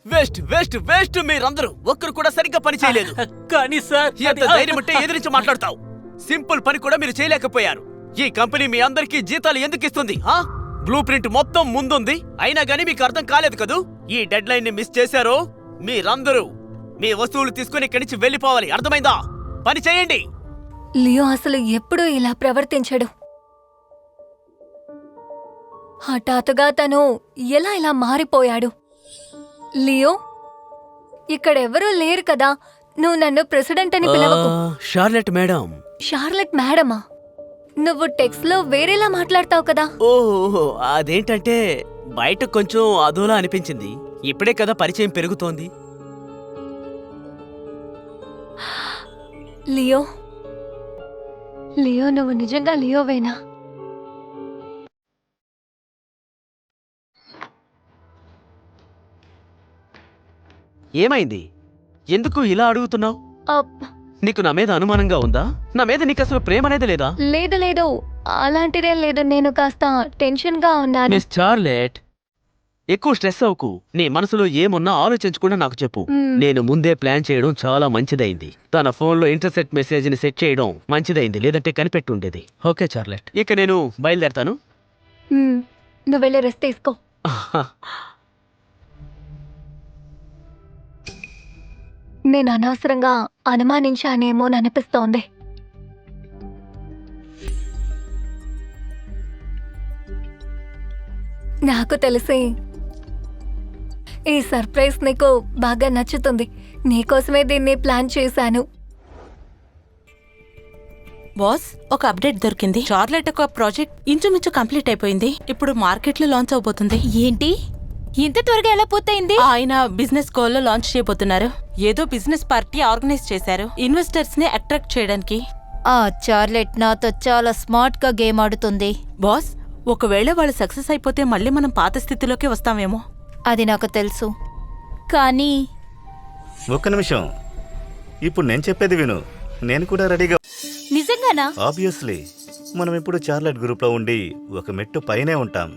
Waste waste waste. మీరందరూ ఒక్కరు కూడా సరిగ్గా పని చేయలేదు. కానీ సార్, ఎంత ధైర్యం ఉంటే ఎదిరించి మాట్లాడతావు? సింపుల్ పని కూడా మీరు చేయలేకపోయారు. ఈ కంపెనీ మీ అందరికీ జీతాలు ఎందుకు ఇస్తుంది? బ్లూ ప్రింట్ మొత్తం ముందుంది, అయినా గానీ మీకు అర్థం కాలేదు కదూ. ఈ డెడ్ లైన్ ని మిస్ చేశారో మీరందరూ మీ వస్తువులు తీసుకుని ఇక్కడి నుంచి వెళ్ళిపోవాలి. అర్థమైందా? పని చేయండి. లియో అసలు ఎప్పుడూ ఇలా ప్రవర్తించడు. హఠాత్తుగా తను ఇలా మారిపోయాడు. లియో, ఇక్కడెవరూ లేరు కదా. నువ్వు నన్ను ప్రెసిడెంట్ అని పిలవకు. Charlotte madam. షార్లెట్ మేడమా? నువ్వు టెక్స్ట్ లో వేరేలా మాట్లాడతావు కదా. ఓహో, అదేంటంటే బయట కొంచెం అదోలా అనిపించింది. ఇప్పుడే కదా పరిచయం పెరుగుతోంది. లియో, లియో, నువ్వు నిజంగా లియోవేనా? ఏమైంది? ఎందుకు ఇలా అడుగుతున్నావు? అప్, నీకు నా మీద అనుమానంగా ఉందా? నా మీద నీకు అసలు ప్రేమ అనేది లేదా? లేదు లేదు, అలాంటిదే లేదు. నేను కాస్త టెన్షన్గా ఉన్నాను. మిస్ చార్లెట్, ఎక్కువ స్ట్రెస్ అవ్వకు. నీ మనసులో ఏమున్నా ఆలోచించకుండా నాకు చెప్పు. మ్మ్. నేను ముందే ప్లాన్ చేయడం చాలా మంచిదైంది. తన ఫోన్లో ఇంటర్సెప్ట్ మెసేజ్ ని సెట్ చేయడం మంచిదైంది, లేదంటే కనిపెట్టి ఉండేది. ఓకే చార్లెట్, ఇక నేను బయలుదేరతాను. నువ్వు వెళ్ళి రెస్ట్ తీసుకో. నేను అనవసరంగా అనుమానించానేమో అనిపిస్తోంది. నాకు తెలిసి ఈ సర్ప్రైజ్ నీకు బాగా నచ్చుతుంది. నీకోసమే దీన్ని ప్లాన్ చేశాను. బాస్, ఒక అప్డేట్ దొరికింది. చార్లెట్ ఒక ప్రాజెక్ట్ ఇంచుమించు కంప్లీట్ అయిపోయింది. ఇప్పుడు మార్కెట్లో లాంచ్ అవబోతుంది. ఏంటి ఇంత త్వరగా ఎలా పూర్తయింది? ఆయన బిజినెస్ గోల్ లో లాంచ్ చేయబోతున్నారు. ఏదో బిజినెస్ పార్టీ ఆర్గనైజ్ చేశారు ఇన్వెస్టర్స్ ని అట్రాక్ట్ చేయడానికి. ఆ చార్లెట్ నాతో చాలా స్మార్ట్ గా గేమ్ ఆడుతుంది. బాస్, ఒకవేళ వాళ్ళు సక్సెస్ అయిపోతే మళ్ళీ మనం పాత స్థితిలోకి వస్తామేమో. అది నాకు తెలుసు, కానీ ఒక్క నిమిషం, ఇప్పుడు నేను చెప్పేది విను. నేను కూడా రెడీగా. నిజంగానా? ఆబ్వియస్లీ మనం ఇప్పుడు చార్లెట్ గ్రూప్లో ఉండి ఒక మెట్టు పైనే ఉంటాం.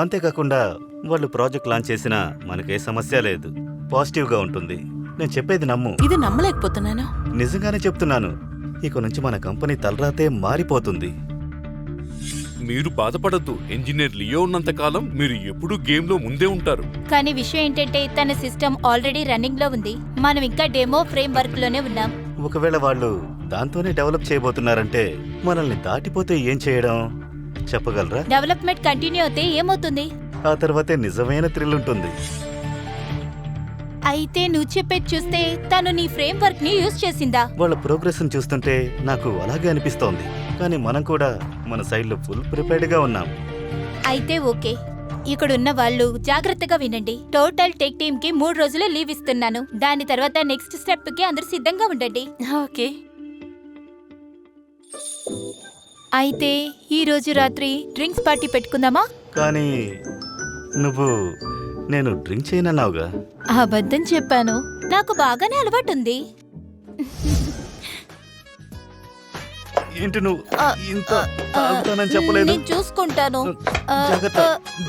అంతేకాకుండా వాళ్ళు ప్రాజెక్ట్ లాంచ్ చేసినా మనకే సమస్య లేదు, పాజిటివ్గా ఉంటుంది. నేను చెప్పేది నమ్ము. ఇది నమ్మలేకపోతున్నాను. నిజంగానే చెప్తున్నాను. ఇక నుంచి మన కంపెనీ తలరాతే మారిపోతుంది. మీరు బాధపడద్దు. ఇంజనీర్ లియో ఉన్నంత కాలం మీరు ఎప్పుడూ గేమ్ లో ముందే ఉంటారు. కానీ విషయం ఏంటంటే తన సిస్టమ్ ఆల్రెడీ రన్నింగ్ లో ఉంది. మనం ఇంకా డెమో ఫ్రేమ్ వర్క్ లోనే ఉన్నాం. ఒకవేళ వాళ్ళు దాంతోనే డెవలప్ చేయబోతున్నారంటే మనల్ని దాటిపోతే ఏం చేయడం చెప్పగలరా? డెవలప్మెంట్ కంటిన్యూ అయితే ఏమవుతుంది? ఆ తర్వాతే నిజమైన థ్రిల్ ఉంటుంది. అయితే నువ్వు చెప్పేది చూస్తే తను నీ ఫ్రేమ్ వర్క్ ని యూజ్ చేసిందా? వాళ్ళ ప్రోగ్రెస్ చూస్తుంటే నాకు అలాగే అనిపిస్తోంది. కానీ మనం కూడా మన సైడ్లో ఫుల్ ప్రిపేర్డ్గా ఉన్నాం. అయితే ఓకే, ఇక్కడున్న వాళ్ళు జాగ్రత్తగా వినండి. టోటల్ టెక్ టీమ్ కి 3 రోజులు లీవ్ ఇస్తున్నాను. దాని తర్వాత నెక్స్ట్ స్టెప్ కి అందరు సిద్ధంగా ఉండండి. ఓకే. అయితే ఈ రోజు రాత్రి డ్రింక్స్ పార్టీ పెట్టుకుందామా? కానీ నువ్వు నేను డ్రింక్ చేయనన్నావుగా. అబద్ధం చెప్పాను, నాకు బాగానే అలవాటుంది. ఏంటి నువ్వు ఇంత తాగుతానని చెప్పలేదు? నేను చూసుకుంటాను. జాగ్రత్త,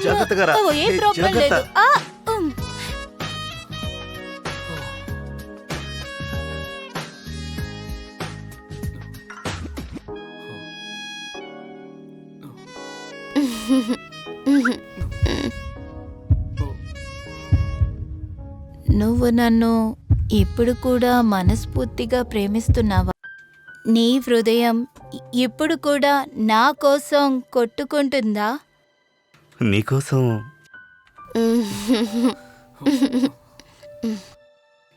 జాగ్రత్తగా రా. ఏ ప్రాబ్లం జాగ్రత్త. లేదు. నువ్వు నన్ను ఇప్పుడు కూడా మనస్ఫూర్తిగా ప్రేమిస్తున్నావా? నీ హృదయం ఇప్పుడు కూడా నా కోసం కొట్టుకుంటుందా? నీకోసం.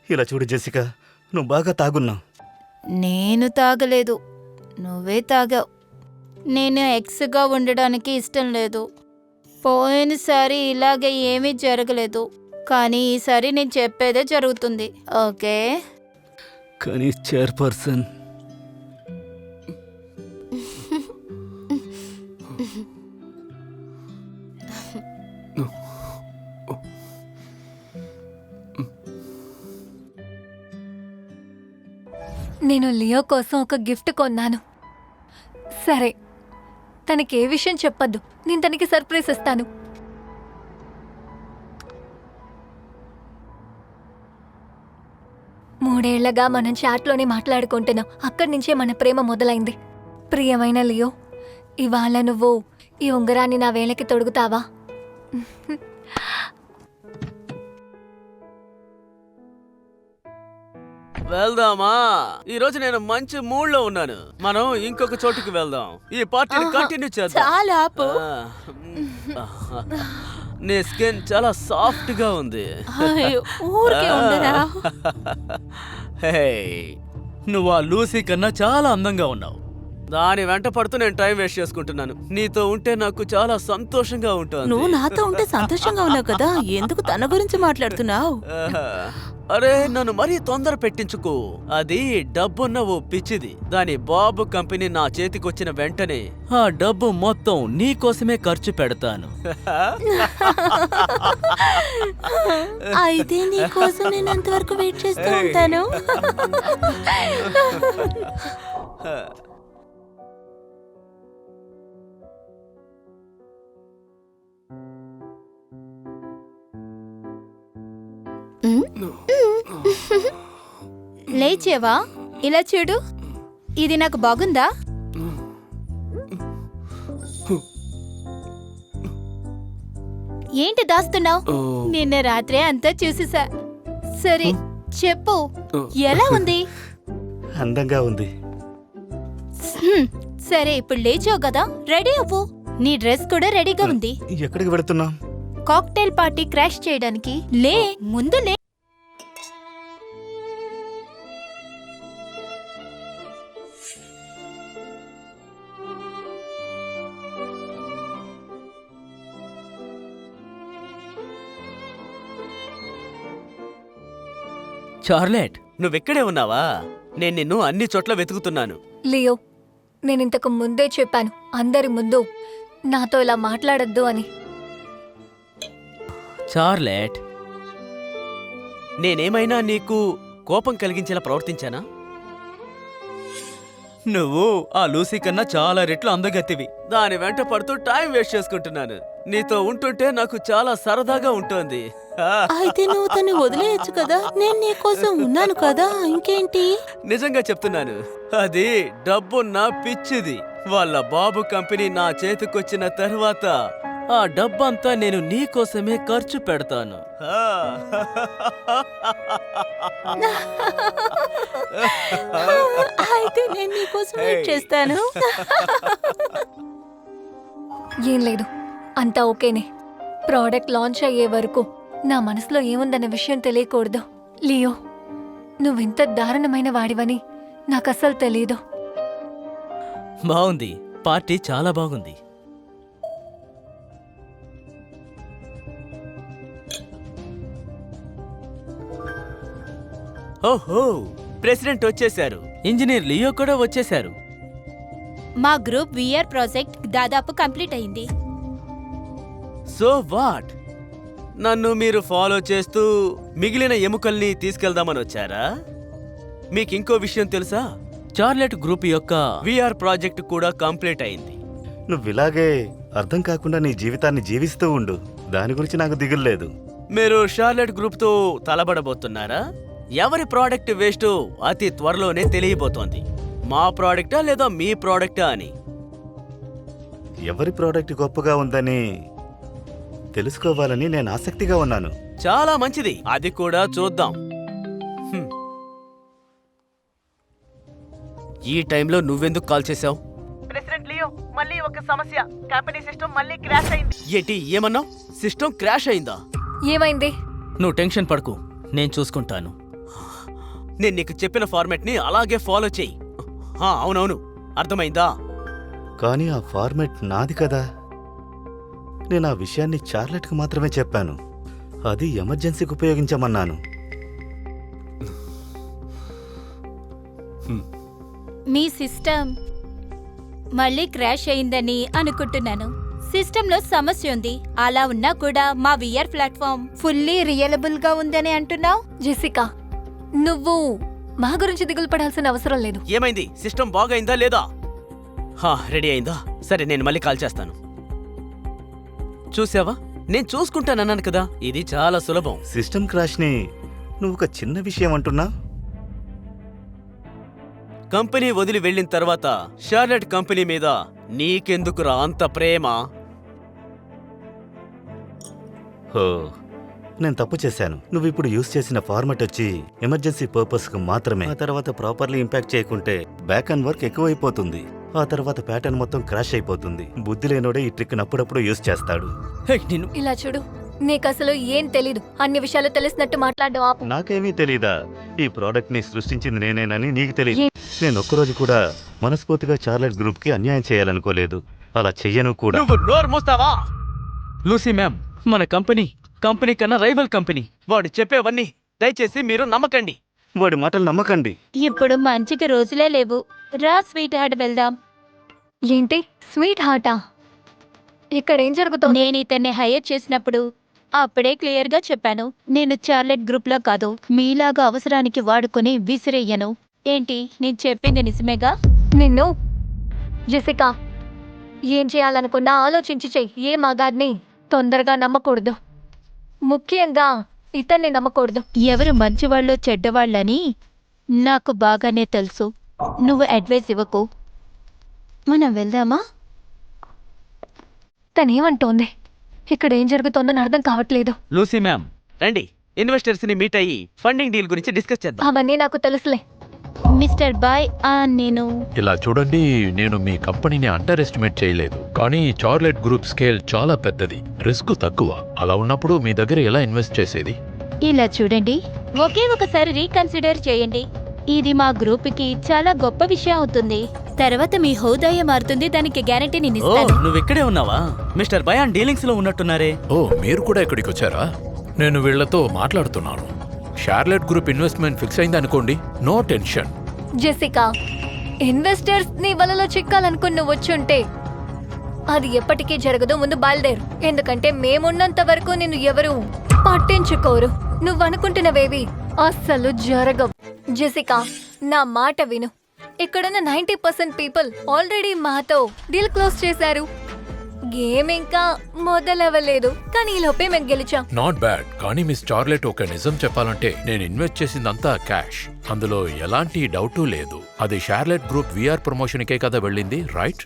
ఇలా చూడు జెసికా, నువ్వు బాగా తాగున్నావు. నేను తాగలేదు, నువ్వే తాగావు. నేను ఎక్స్గా ఉండడానికి ఇష్టం లేదు. పోయినసారి ఇలాగే ఏమీ జరగలేదు, కానీ ఈసారి నేను చెప్పేదే జరుగుతుంది. ఓకే? కానీ చైర్పర్సన్, నేను లియో కోసం ఒక గిఫ్ట్ కొన్నాను. సరే, తనకి ఏ విషయం చెప్పొద్దు. నేను తనకి సర్ప్రైజ్ ఇస్తాను. మూడేళ్లగా మనం చాట్లోనే మాట్లాడుకుంటున్నాం. అక్కడి నుంచే మన ప్రేమ మొదలైంది. ప్రియమైన లియో, ఇవాళ నువ్వు ఈ ఉంగరాన్ని నా వేలకి తొడుగుతావా? వెళ్దామా? ఈ రోజు నేను మంచి మూడ్ లో ఉన్నాను. మనం ఇంకొక చోటుకి వెళ్దాం. ఈ పార్టీని కంటిన్యూ చేద్దాం. చాలా ఆపు. నీ స్కిన్ చాలా సాఫ్ట్ గా ఉంది. అయ్యో, ఊరికే ఉండరా? హే, నువ్వు ఆ లూసీ కన్నా చాలా అందంగా ఉన్నావు. దాని వెంట పడుతూ నేను టైం వేస్ట్ చేసుకుంటున్నాను. నీతో ఉంటే నాకు చాలా సంతోషంగా ఉంటుంది. నువ్వు నాతో ఉంటే సంతోషంగా ఉన్నావు కదా, ఎందుకు తన గురించి మాట్లాడుతున్నావు? ఆహా. అరే నన్ను మరీ తొందర పెట్టించుకో. అది డబ్బున్న ఓ పిచ్చిది. దాని బాబు కంపెనీ నా చేతికొచ్చిన వెంటనే ఆ డబ్బు మొత్తం నీకోసమే ఖర్చు పెడతాను. అయితే నీ కోసం నేను అంతవరకు వెయిట్ చేస్తూ ఉంటాను. లేచేవా? ఇలా చూడు, ఇది నాకు బాగుందా? ఏంటి దాస్తున్నావు? నిన్న రాత్రే అంతా చూసేసా. సరే చెప్పు, ఎలా ఉంది? అందంగా ఉంది. సరే ఇప్పుడు లేచావు కదా, రెడీ అవ్వు. నీ డ్రెస్ కూడా రెడీగా ఉంది. ఎక్కడికి వెళుతున్నాం? కాక్టైల్ పార్టీ క్రాష్ చేయడానికి. లే, ముందు లే. చార్లెట్, నువ్వెక్కడే ఉన్నావా? నేను నిన్ను అన్ని చోట్ల వెతుకుతున్నాను. లియో, నేనింతకు ముందే చెప్పాను అందరి ముందు నాతో ఇలా మాట్లాడొద్దు అని. చార్లెట్, నేనేమైనా నీకు కోపం కలిగించేలా ప్రవర్తించానా? నువ్వు ఆ లూసీ కన్నా చాలా రెట్లు అందగత్తివి. దాని వెంట పడుతూ టైం వేస్ట్ చేసుకుంటున్నాను. నీతో ఉంటుంటే నాకు చాలా సరదాగా ఉంటుంది. అయితే నువ్వు తను వదిలేయచ్చు కదా, నేను నీ కోసం ఉన్నాను కదా, ఇంకేంటి? నిజంగా చెప్తున్నాను, అది డబ్బున్న పిచ్చిది. వాళ్ళ బాబు కంపెనీ నా చేతికొచ్చిన తర్వాత ఆ డబ్బంతా నేను నీకోసమే ఖర్చు పెడతాను. అయితే నేను నీ కోసం వెయిట్ చేస్తాను. ఏం లేదు, అంతా ఓకేనే. ప్రోడక్ట్ లాంచ్ అయ్యే వరకు నా మనసులో ఏముందన్న విషయం తెలియకూడదు. లియో, నువ్వింత దారుణమైన వాడివని నాకస్సలు తెలీదు. బాగుంది, పార్టీ చాలా బాగుంది. ఓహో, ప్రెసిడెంట్ వచ్చేశారు. ఇంజనీర్ లియో కూడా వచ్చేశారు. మా గ్రూప్ విఆర్ ప్రాజెక్ట్ దాదాపు కంప్లీట్ అయింది. So what? నన్ను మీరు ఫాలో చేస్తూ మిగిలిన ఎముకల్ని తీసుకెళ్దామని వచ్చారా? మీకింకో విషయం తెలుసా? చార్లెట్ గ్రూప్ యొక్క విఆర్ ప్రాజెక్ట్ కూడా కంప్లీట్ అయింది. నువ్విలాగే అర్థం కాకుండా నీ జీవితాన్ని జీవిస్తూ ఉండు. దాని గురించి నాకు దిగులు లేదు. మీరు షార్లెట్ గ్రూప్తో తలబడబోతున్నారా? ఎవరి ప్రోడక్ట్ వేస్టో అతి త్వరలోనే తెలియబోతోంది. మా ప్రోడక్టా లేదా మీ ప్రోడక్టా అని. ఎవరి ప్రోడక్ట్ గొప్పగా ఉందని తెలుసుకోవాలని నేను ఆసక్తిగా ఉన్నాను. చాలా మంచిది, అది కూడా చూద్దాం. ఈ టైంలో నువ్వెందుకు కాల్ చేశావు? ప్రెసిడెంట్ లియో, మళ్ళీ ఒక సమస్య. కంపెనీ సిస్టమ్ మళ్ళీ క్రాష్ అయింది. ఏంటి ఏమన్నావు? సిస్టమ్ క్రాష్ అయిందా? ఏమైంది? నువ్వు టెన్షన్ పడకు, నేను చూసుకుంటాను. నేను నీకు చెప్పిన ఫార్మాట్ ని అలాగే ఫాలో చెయ్యి. అవునవును, అర్థమైందా? కానీ ఆ ఫార్మాట్ నాది కదా. నేను ఆ విషయాన్ని చార్లెట్కి మాత్రమే చెప్పాను. అది ఎమర్జెన్సీకి ఉపయోగించమన్నాను. మీ సిస్టమ్ మళ్ళీ క్రాష్ అయిందని అనుకుంటున్నాను. సిస్టంలో సమస్య ఉంది. అలా ఉన్నా కూడా మా విఆర్ ప్లాట్ఫామ్ ఫుల్లీ రియలబుల్ గా ఉందని అంటున్నావు. జెసికా, నువ్వు మా గురించి దిగులు పడాల్సిన అవసరం లేదు. ఏమైంది? సిస్టమ్ బాగైందా లేదా? రెడీ అయిందా? సరే, నేను మళ్ళీ కాల్ చేస్తాను. చూసావా, నేను చూసుకుంటానన్నాను కదా. ఇది చాలా సులభం. సిస్టమ్ క్రాష్ని నువ్వు ఒక చిన్న విషయం అంటున్నా? కంపెనీ వదిలి వెళ్ళిన తర్వాత షార్లెట్ కంపెనీ మీద నీకెందుకురా అంత ప్రేమ? హో, నేను తప్పు చేశాను. నువ్వు ఇప్పుడు యూజ్ చేసిన ఫార్మాట్ వచ్చి ఎమర్జెన్సీ పర్పస్ కు మాత్రమే. ఆ తర్వాత ప్రాపర్లీ ఇంపాక్ట్ చేయకుంటే బ్యాక్ అండ్ వర్క్ ఎక్కువైపోతుంది. ఆ తర్వాత ప్యాటర్న్ మొత్తం క్రాష్ అయిపోతుంది. బుద్ధి లేనోడే ఈ ట్రిక్ అప్పుడప్పుడు యూజ్ చేస్తాడు. ఇలా చూడు, నీకసలు ఏం తెలీదు. అన్ని విషయాలు తెలిసినట్టు మాట్లాడడం ఆపు. నాకేమీ తెలీదా? ఈ ప్రోడక్ట్ ని సృష్టించింది నేనేనని నీకు తెలియదు. నేను ఒక్కరోజు కూడా మనస్ఫూర్తిగా చార్లెట్ గ్రూప్కి అన్యాయం చేయాలనుకోలేదు. అలా చెయ్యను కూడా. నువ్వు నోరు మూస్తావా? లూసీ మ్యామ్, మన కంపెనీ కన్నా రైవల్ కంపెనీ. వాడు చెప్పేవన్నీ దయచేసి మీరు నమ్మకండి. వాడి మాటలు నమ్మకండి. ఇప్పుడు మంచికి రోజులే లేవు. రా స్వీట్ హార్ట్ వెళ్దాం. ఏంటి స్వీట్ హార్టా? ఇక్కడ ఏం జరుగుతుంది? నేను ఇతన్ని హైర్ చేసినప్పుడు అప్పుడే క్లియర్గా చెప్పాను, నేను చార్లెట్ గ్రూప్లో కాదు, మీలాగా అవసరానికి వాడుకొని విసిరేయను. ఏంటి నేను చెప్పింది నిజమేగా? నిన్ను జెసికా, ఏం చేయాలనుకున్నా ఆలోచించి చెయ్యి. ఏ మగాడిని తొందరగా నమ్మకూడదు, ముఖ్యంగా ఇతన్ని నమ్మకూడదు. ఎవరు మంచివాళ్ళో చెడ్డవాళ్ళని నాకు బాగానే తెలుసు. నువ్వు అడ్వైస్ ఇవ్వకు. మనం వెళ్దామా? తనేమంటోంది? ఇక్కడ ఏం జరుగుతోందని అర్థం కావట్లేదు. లూసీ మ్యామ్, రండి, ఇన్వెస్టర్స్ ని మీట్ అయ్యి ఫండింగ్ డీల్ గురించి డిస్కస్ చేద్దాం. అవన్నీ నాకు తెలుసులే. మిస్టర్ బాయ్, నేను ఇలా చూడండి, నేను మీ కంపెనీని అండర్ ఎస్టిమేట్ చేయలేదు, కానీ చార్లెట్ గ్రూప్ స్కేల్ చాలా పెద్దది, రిస్క్ తక్కువ. అలా ఉన్నప్పుడు మీ దగ్గర ఎలా ఇన్వెస్ట్ చేసేది? ఇలా చూడండి, ఒకే ఒకసారి రీకన్సిడర్ చేయండి. ఇది మా గ్రూప్కి చాలా గొప్ప విషయం అవుతుంది. తర్వాత మీ హోదాయ మారుతుంది. దానికి గ్యారంటీ నేను ఓ, ఇస్తాను. నువ్వు ఇక్కడే ఉన్నావా? మిస్టర్ బయాన్ డీలింగ్స్ లో ఉన్నట్టున్నారే. ఓ, మీరు కూడా ఇక్కడికి వచ్చారా? నేను వీళ్లతో మాట్లాడుతున్నాను. చార్లెట్ గ్రూప్ ఇన్వెస్ట్మెంట్ ఫిక్స్ అయింది అనుకోండి, నో టెన్షన్. జెసికా, ఇన్వెస్టర్స్ నీ వలలో చిక్కాలనుకుని నువ్వు వచ్చుంటే అది ఎప్పటికీ జరగదు. ముందు బయలుదేరు, ఎందుకంటే మేమున్నంత వరకు నిన్ను ఎవరు పట్టించుకోరు. నువ్వు అనుకుంటున్నవేవి అస్సలు జరగవు. జెసికా, నా మాట విను. ఇక్కడున్న 90% పీపుల్ ఆల్రెడీ మాతో డీల్ క్లోజ్ చేశారు. గేమ్ ఇంకా మొదలవ్వలేదు, కానీ ఈ లోపే మేము గెలిచాం. Not bad. కానీ మిస్ చార్లెట్, ఒక నిజం చెప్పాలంటే నేను ఇన్వెస్ట్ చేసిందంతా క్యాష్. అందులో ఎలాంటి డౌటు లేదు. అది చార్లెట్ గ్రూప్ విఆర్ ప్రమోషన్కే కదా వెళ్ళింది, రైట్?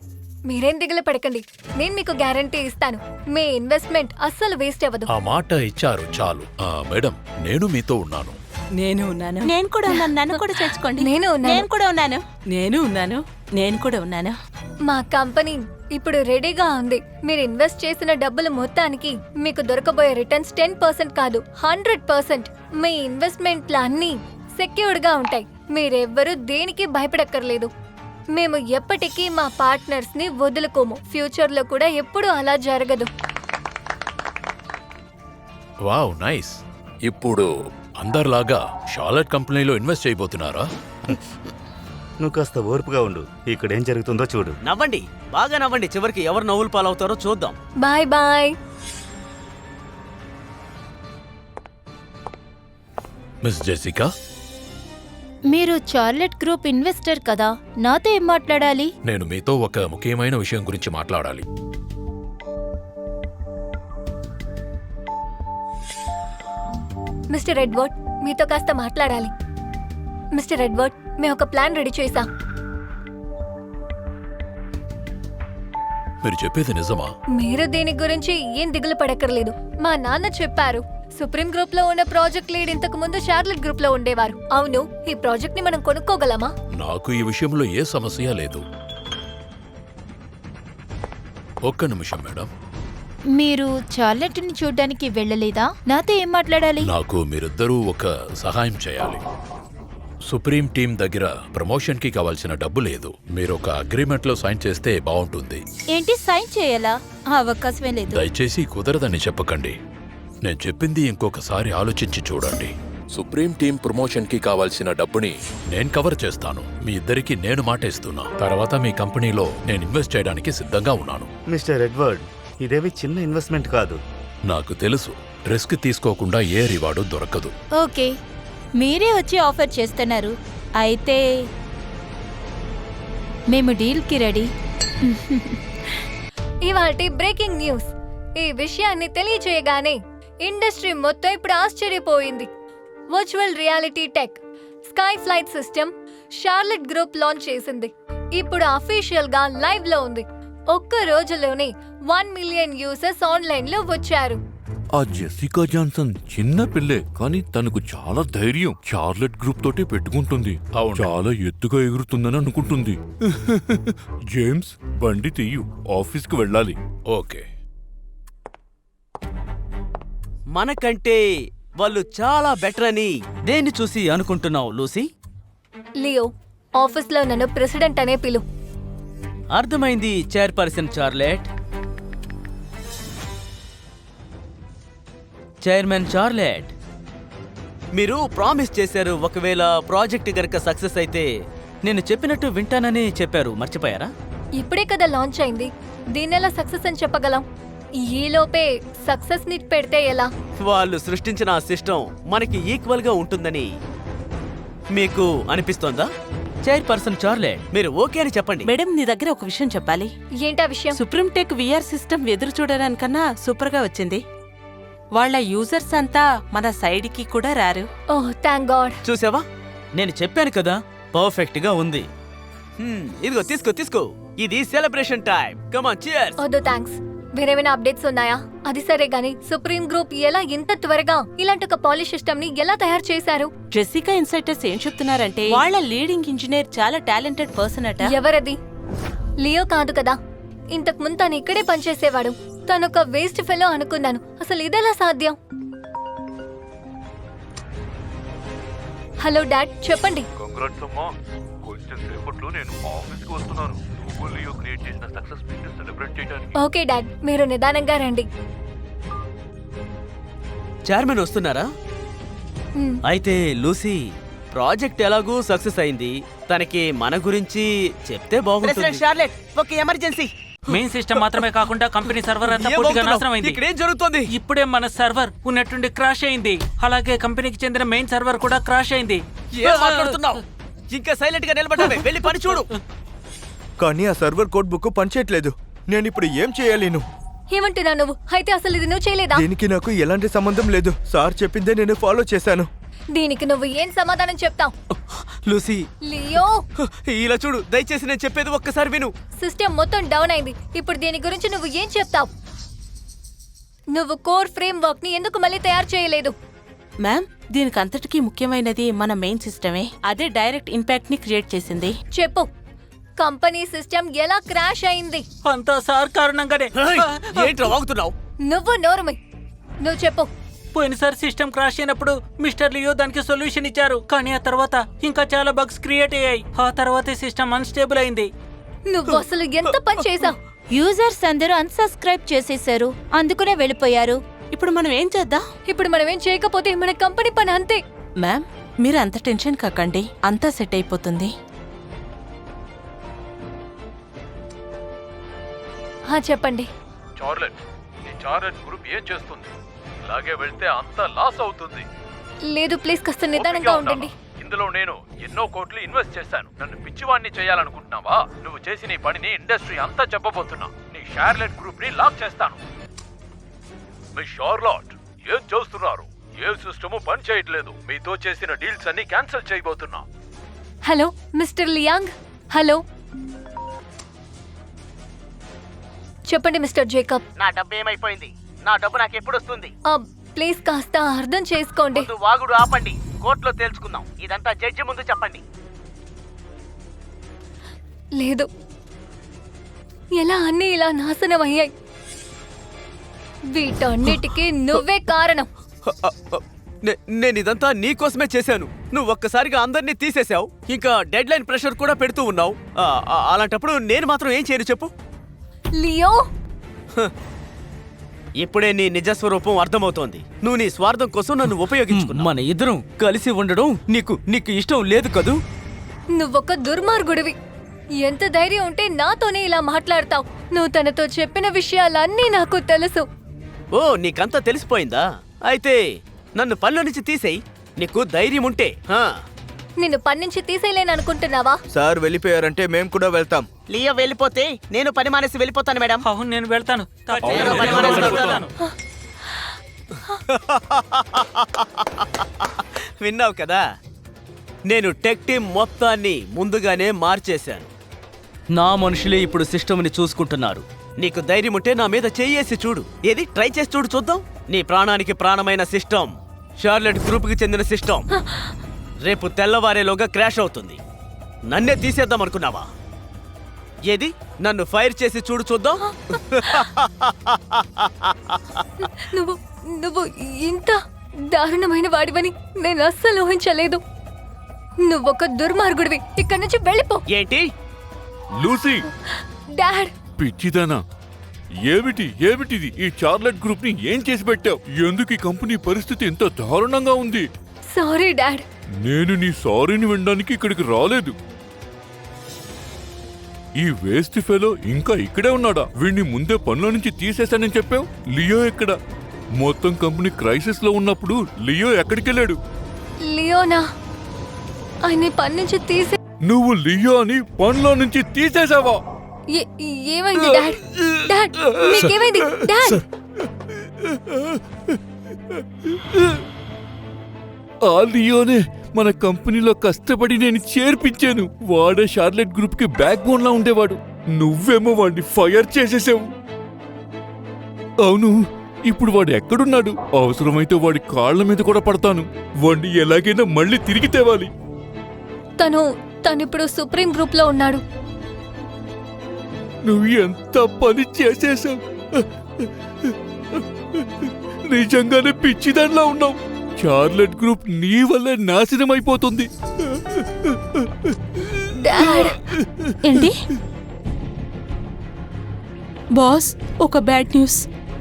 మీరేం దిగులు పడకండి, నేను మీకు గ్యారంటీ ఇస్తాను. మీ ఇన్వెస్ట్మెంట్ అస్సలు వేస్ట్ అవ్వదు. ఆ మాట ఇచ్చారు చాలు. మేడం, నేను మీతో ఉన్నాను. నేను ఉన్నాను. నేను కూడా ఉన్నాను. నన్ను కూడా చేర్చుకోండి. నేను ఉన్నాను. నేను కూడా ఉన్నాను. నేను ఉన్నాను. నేను కూడా ఉన్నాను. మా కంపెనీ ఇప్పుడు రెడీగా ఉంది. మీరు ఇన్వెస్ట్ చేసిన డబ్బులు మొత్తానికి మీకు దొరకబోయే రిటర్న్స్ 10% కాదు, 100%. మీ ఇన్వెస్ట్మెంట్లు అన్నీ సెక్యూర్డ్ గా ఉంటాయి. మీరెవ్వరూ దేనికి భయపడక్కర్లేదు. మేము ఎప్పటికీ మా పార్ట్నర్స్ ని వదులుకోము. ఫ్యూచర్ లో కూడా ఎప్పుడూ అలా జరగదు. Wow, nice. ఇప్పుడు అందరిలాగా చార్లెట్ కంపెనీలో ఇన్వెస్ట్ చేయబోతున్నారా? నువ్వు కాస్త ఓర్పుగా ఉండు. ఇక్కడ ఏం జరుగుతుందో చూడు. నవ్వండి, బాగా నవ్వండి. చివరికి ఎవరు నవ్వులు పాలవుతారో చూద్దాం. Bye bye. మిస్ జెసికా, మీరు చార్లెట్ గ్రూప్ ఇన్వెస్టర్ కదా, నాతో ఏం మాట్లాడాలి? నేను మీతో ఒక ముఖ్యమైన విషయం గురించి మాట్లాడాలి. మిస్టర్ ఎడ్వర్డ్, మీతో కాస్త మాట్లాడాలి. మిస్టర్ ఎడ్వర్డ్, మేము ఒక ప్లాన్ రెడీ చేశాం. మీరు చెప్పేది నిజమా? మీరు దీని గురించి ఏం దిగులు పడక్కర్లేదు. మా నాన్న చెప్పారు, సుప్రీం గ్రూప్ లో ఉన్న ప్రాజెక్ట్ లీడ్ ఇంతకు ముందు చార్లెట్ గ్రూప్ లో ఉండేవారు. అవును, ఈ ప్రాజెక్ట్ ని మనం కొనుక్కోగలమా? నాకు ఈ విషయంలో ఏ సమస్య లేదు. ఒక్క నిమిషం మేడం. మీరు చార్లెట్ని చూడ్డానికి వెళ్ళలేదా? నాతో ఏం మాట్లాడాలి? నాకు మీరిద్దరూ ఒక సహాయం చేయాలి. సుప్రీం టీం దగ్గర ప్రమోషన్ కి కావాల్సిన డబ్బు లేదు. మీరు ఒక అగ్రిమెంట్ లో సైన్ చేస్తే బాగుంటుంది. ఏంటి, సైన్ చేయాలా? ఆ అవకాశమే లేదు. దయచేసి కుదరదని చెప్పకండి. నేను చెప్పింది ఇంకొకసారి ఆలోచించి చూడండి. సుప్రీం టీం ప్రమోషన్ కి కావాల్సిన డబ్బుని నేను కవర్ చేస్తాను. మీ ఇద్దరికి నేను మాట ఇస్తున్నా. తర్వాత మీ కంపెనీలో నేను ఇన్వెస్ట్ చేయడానికి సిద్ధంగా ఉన్నాను. మిస్టర్ ఎడ్వర్డ్, ఇదేవి చిన్న ఇన్వెస్ట్మెంట్ కాదు. నాకు తెలుసు, రిస్క్ తీసుకోకుండా ఏ రివార్డు దొరకదు. ఓకే, మీరే వచ్చి ఆఫర్ చేస్తున్నారు. అయితే మేము డీల్కి రెడీ. ఇవాల్టి బ్రేకింగ్ న్యూస్. ఈ విషయాన్ని తెలియజేయగానే ఇండస్ట్రీ మొత్తం ఇప్పుడు ఆశ్చర్యపోయింది. Virtual reality tech sky flight system Charlotte group launch చేసింది. ఇప్పుడు అఫీషియల్ గా లైవ్ లో ఉంది. ఒక్క రోజులోనే 1 మిలియన్ యూజర్స్ ఆన్లైన్ లో వచ్చారు. ఆ జెసికా జాన్సన్ చిన్న పిల్లే, కానీ తనకు చాలా ధైర్యం. చార్లెట్ గ్రూప్ తోటే పెట్టుకుంటుంది. చాలా ఎత్తుగా ఎగురుతుందని అనుకుంటుంది. జేమ్స్, బండి తీయు, ఆఫీస్కి వెళ్ళాలి. ఓకే. మనకంటే వాళ్ళు చాలా బెటర్ అని దేన్ని చూసి అనుకుంటున్నావు లూసీ? లియో, ఆఫీస్లో నన్ను ప్రెసిడెంట్ అనే పిలు. అర్థమైంది చైర్పర్సన్ చార్లెట్. చైర్మన్ చార్లెట్, మీరు ప్రామిస్ చేశారు ఒకవేళ ప్రాజెక్ట్ గనక సక్సెస్ అయితే నేను చెప్పినట్టు వింటానని చెప్పారు, మర్చిపోయారా? ఇప్పుడే కదా లాంచ్ అయింది, దీన్నెలా సక్సెస్ అని చెప్పగలం? ఈలోపే సక్సెస్ ని పెడితే ఎలా? వాళ్ళు సృష్టించిన ఆ సిస్టమ్ మనకి ఈక్వల్ గా ఉంటుందని మీకు అనిపిస్తోందా? చైర్పర్సన్ చార్లెట్, మీరు ఓకే అని చెప్పండి. మేడం, నీ దగ్గర ఒక విషయం చెప్పాలి. ఏంటా విషయం? సుప్రీం టెక్ విఆర్ సిస్టమ్ ఎదురు చూడడానికన్నా సూపర్ గా వచ్చింది. వాళ్ళ యూజర్స్ అంతా మన సైడ్ కి కూడా రారు. ఓహ్ థ్యాంక్ గాడ్. చూసావా, నేను చెప్పాను కదా, పర్ఫెక్ట్ గా ఉంది. ఇదిగో తీసుకో తీసుకో, ఇది celebration time. Come on, cheers. వద్దు థ్యాంక్స్. వేరేమైనా అప్డేట్స్ ఉన్నాయా? అది సరే గానీ సుప్రీం గ్రూప్ ఎలా ఇంత త్వరగా ఇలాంటి ఒక పాలిష్ సిస్టమ్ ని ఎలా తయారు చేశారు? జెసికా ఇన్సైటర్స్ ఏం చెప్తున్నారంటే వాళ్ళ లీడింగ్ ఇంజనీర్ చాలా టాలెంటెడ్ పర్సన్ అట. ఎవరది? లియో కాదు కదా? ఇంతకు ముందు తను ఇక్కడే పనిచేసేవాడు. తనొక వేస్ట్ ఫెలో అనుకున్నాను. అసలు ఇదెలా సాధ్యం? హలో డాడ్, చెప్పండి. కంగ్రాట్స్ అమ్మా, కొంచెం సేపట్లో నేను ఆఫీస్కి వస్తున్నాను. గూగుల్ క్రియేట్ చేసిన సక్సెస్ మీట్ సెలబ్రేట్ చేయడానికి. ఓకే డాడ్, మీరు నిదానంగా రండి. చైర్మన్ వస్తున్నారా? అయితే లూసీ, ప్రాజెక్ట్ ఎలాగూ సక్సెస్ అయింది, తనకి మన గురించి చెప్తే బాగుంటుంది. ప్రెసిడెంట్ షార్లెట్, ఒక ఎమర్జెన్సీ. మెయిన్ సిస్టమ్ మాత్రమే కాకుండా కంపెనీ సర్వర్ అంతా పూర్తిగా నాశనం అయింది. ఇక్కడేం జరుగుతోంది? ఇప్పుడే మన సర్వర్ ఉన్నట్టుండి క్రాష్ అయింది. అలాగే కంపెనీకి చెందిన మెయిన్ సర్వర్ కూడా క్రాష్ అయింది. ఏం మాట్లాడుతున్నావు? ఇంకా సైలెంట్ గా నిలబడ్డావే, వెళ్ళి పని చూడు. కానీ ఆ సర్వర్ కోడ్ బుక్ పనిచేయట్లేదు. నేను ఇప్పుడు ఏం చేయలేను? ఏమంటున్నా నువ్వు? అయితే అసలు ఇది నువ్వు చేయలేదా? దీనికి నాకు ఎలాంటి సంబంధం లేదు. సార్ చెప్పిందే నేను ఫాలో చేశాను. దీనికి నువ్వు ఏం సమాధానం చెప్తావు? లూసీ, లియో, ఇలా చూడు, దయచేసి నేను చెప్పేది ఒక్కసారి విను. సిస్టమ్ మొత్తం డౌన్ అయింది. ఇప్పుడు దీని గురించి నువ్వు ఏం చెప్తావు? నువ్వు కోర్ ఫ్రేమ్ వర్క్ ని ఎందుకు మళ్ళీ తయారు చేయలేదు? మ్యామ్, దీనికి అంతటికీ ముఖ్యమైనది మన మెయిన్ సిస్టమే. అదే డైరెక్ట్ ఇంపాక్ట్ ని క్రియేట్ చేసింది. చెప్పు, కంపెనీ సిస్టమ్ ఎలా క్రాష్ అయింది? అంతా సార్ కారణంగానే. ఏంట్రా వాగుతున్నావు? నువ్వు నోరుమై, నువ్వు చెప్పు. పోయినసారి సిస్టమ్ క్రాష్ అయినప్పుడు మిస్టర్ లియో దానికి సొల్యూషన్ ఇచ్చారు, కానీ ఆ తర్వాత ఇంకా చాలా బగ్స్ క్రియేట్ అయ్యాయి. ఆ తర్వాతే సిస్టమ్ అన్స్టేబుల్ అయింది. నువ్వు అసలు ఎంత పని చేసావు? యూజర్స్ అందరూ అన్సబ్స్క్రైబ్ చేసేశారు, అందుకునే వెళ్ళిపోయారు. ఇప్పుడు మనం ఏం చేద్దాం? ఇప్పుడు మనం ఏం చేయకపోతే మన కంపెనీ పని అంతే. మ్యామ్, మీరు అంత టెన్షన్ కాకండి, అంతా సెట్ అయిపోతుంది. చెప్పండి. చార్లెట్, ఈ చార్లెట్ గ్రూప్ ఏం చేస్తుంది? ఇలాగే వెళ్తే అంతా లాస్ అవుతుంది. లేదు ప్లీజ్, కాస్త నిదానంగా ఉండండి. ఇందులో నేను ఎన్నో కోట్లు ఇన్వెస్ట్ చేశాను. నన్ను పిచ్చివాణ్ణి చేయాలనుకుంటున్నావా? నువ్వు చేసిన ఈ పనిని ఇండస్ట్రీ అంతా చెప్పబోతున్నా. నీ షార్లెట్ గ్రూప్ ని లాక్ చేస్తాను. మీ షార్లాట్, ఏం చేస్తున్నారు? ఏ సిస్టము పని చేయట్లేదు. మీతో చేసిన డీల్స్ అన్ని క్యాన్సిల్ చేయబోతున్నా. Hello mister Liang. హలో చెప్పండి మిస్టర్ జేకబ్. నా డబ్బు ఏమైపోయింది? నా డబ్బు నాకు ఎప్పుడు వస్తుంది? ప్లీజ్ కాస్త అర్థం చేసుకోండి. ముందు వాగుడు ఆపండి, కోర్టులో తేల్చుకుందాం. ఇదంతా జడ్జి ముందు చెప్పండి. లేదు, ఎలా అన్నీ ఇలా నాశనం అయ్యాయి? వీటన్నిటికీ నువ్వే కారణం. నేను ఇదంతా నీకోసమే చేశాను. నువ్వు ఒక్కసారిగా అందరినీ తీసేశావు. ఇంకా డెడ్ లైన్ ప్రెషర్ కూడా పెడుతూ ఉన్నావు. అలాంటప్పుడు నేను మాత్రం ఏం చేయను చెప్పు? లియో, ఇప్పుడే నీ నిజస్వరూపం అర్థమవుతోంది. నువ్వు నీ స్వార్థం కోసం నన్ను ఉపయోగించుకున్నావు. మన ఇద్దరం కలిసి ఉండడం నీకు ఇష్టం లేదు కదూ? నువ్వొక దుర్మార్గుడివి. ఎంత ధైర్యం ఉంటే నాతోనే ఇలా మాట్లాడతావు? నువ్వు తనతో చెప్పిన విషయాలన్నీ నాకు తెలుసు. ఓ, నీకంతా తెలిసిపోయిందా? అయితే నన్ను పనిలో నుంచి తీసేయి, నీకు ధైర్యం ఉంటే. నిన్ను పని నుంచి తీసేయలేననుకుంటున్నావా? సార్ వెళ్ళిపోయారంటే మేము కూడా వెళ్తాం. లియో వెళ్ళిపోతే నేను పని మానేసి వెళ్ళిపోతాను మేడం. అవును, నేను వెళ్తాను. విన్నావు కదా, నేను టెక్ టీం మొత్తాన్ని ముందుగానే మార్చేశాను. నా మనుషులే ఇప్పుడు సిస్టమ్ని చూసుకుంటున్నారు. నీకు ధైర్యం ఉంటే నా మీద చెయ్యేసి చూడు. ఏది ట్రై చేసి చూడు, చూద్దాం. నీ ప్రాణానికి ప్రాణమైన సిస్టమ్, షార్లెట్ గ్రూప్కి చెందిన సిస్టమ్ రేపు తెల్లవారేలోగా క్రాష్ అవుతుంది. నన్నే తీసేద్దాం అనుకున్నావా? ఏది నన్ను ఫైర్ చేసి చూడు, చూద్దాం. నువ్వు ఇంత దారుణమైన వాడివని నేను అస్సలు ఊహించలేదు. నువ్వొక దుర్మార్గుడివి. ఇక్కడి నుంచి వెళ్ళిపో. ఏంటి? లూసీ, డాడ్, పిచ్చిదానా, ఏమిటిది? ఈ చార్లెట్ గ్రూప్ ని ఏం చేసి పెట్టావు? ఎందుకు ఈ కంపెనీ పరిస్థితి ఇంత దారుణంగా ఉంది? Sorry dad. నేను నీ సారీని వినడానికి ఇక్కడికి రాలేదు. ఈ వేస్ట్ ఫెలో ఇంకా ఇక్కడే ఉన్నాడా? వీడిని ముందే పనిలో నుంచి తీసేశానని చెప్పావు. లియో ఎక్కడ? మొత్తం కంపెనీ క్రైసిస్ లో ఉన్నప్పుడు లియో ఎక్కడికెళ్ళాడు? లియోనా ఆయన పని నుంచి తీసే. నువ్వు లియోని పనిలో నుంచి తీసేశావా? ఏమైంది డాడ్? Dad, మీకేమైంది dad? ఆ లియోనే మన కంపెనీలో కష్టపడి నేను చేర్పించాను. వాడే షార్లెట్ గ్రూప్ కి బ్యాక్ బోన్ లా ఉండేవాడు. నువ్వేమో వాడిని ఫైర్ చేసేసావు. అవును, ఇప్పుడు వాడు ఎక్కడున్నాడు? అవసరమైతే వాడి కాళ్ల మీద కూడా పడతాను. వాడిని ఎలాగైనా మళ్ళీ తిరిగి తేవాలి. తనిప్పుడు సుప్రీం గ్రూప్ లో ఉన్నాడు. నువ్వు ఎంత పని చేసేసావు. నిజంగానే పిచ్చిదానిలా ఉన్నావు. చార్లెట్ గ్రూప్ నీ వల్లే నాశనం అయిపోతుంది. డాడ్, ఏంటి బాస్? ఒక bad news.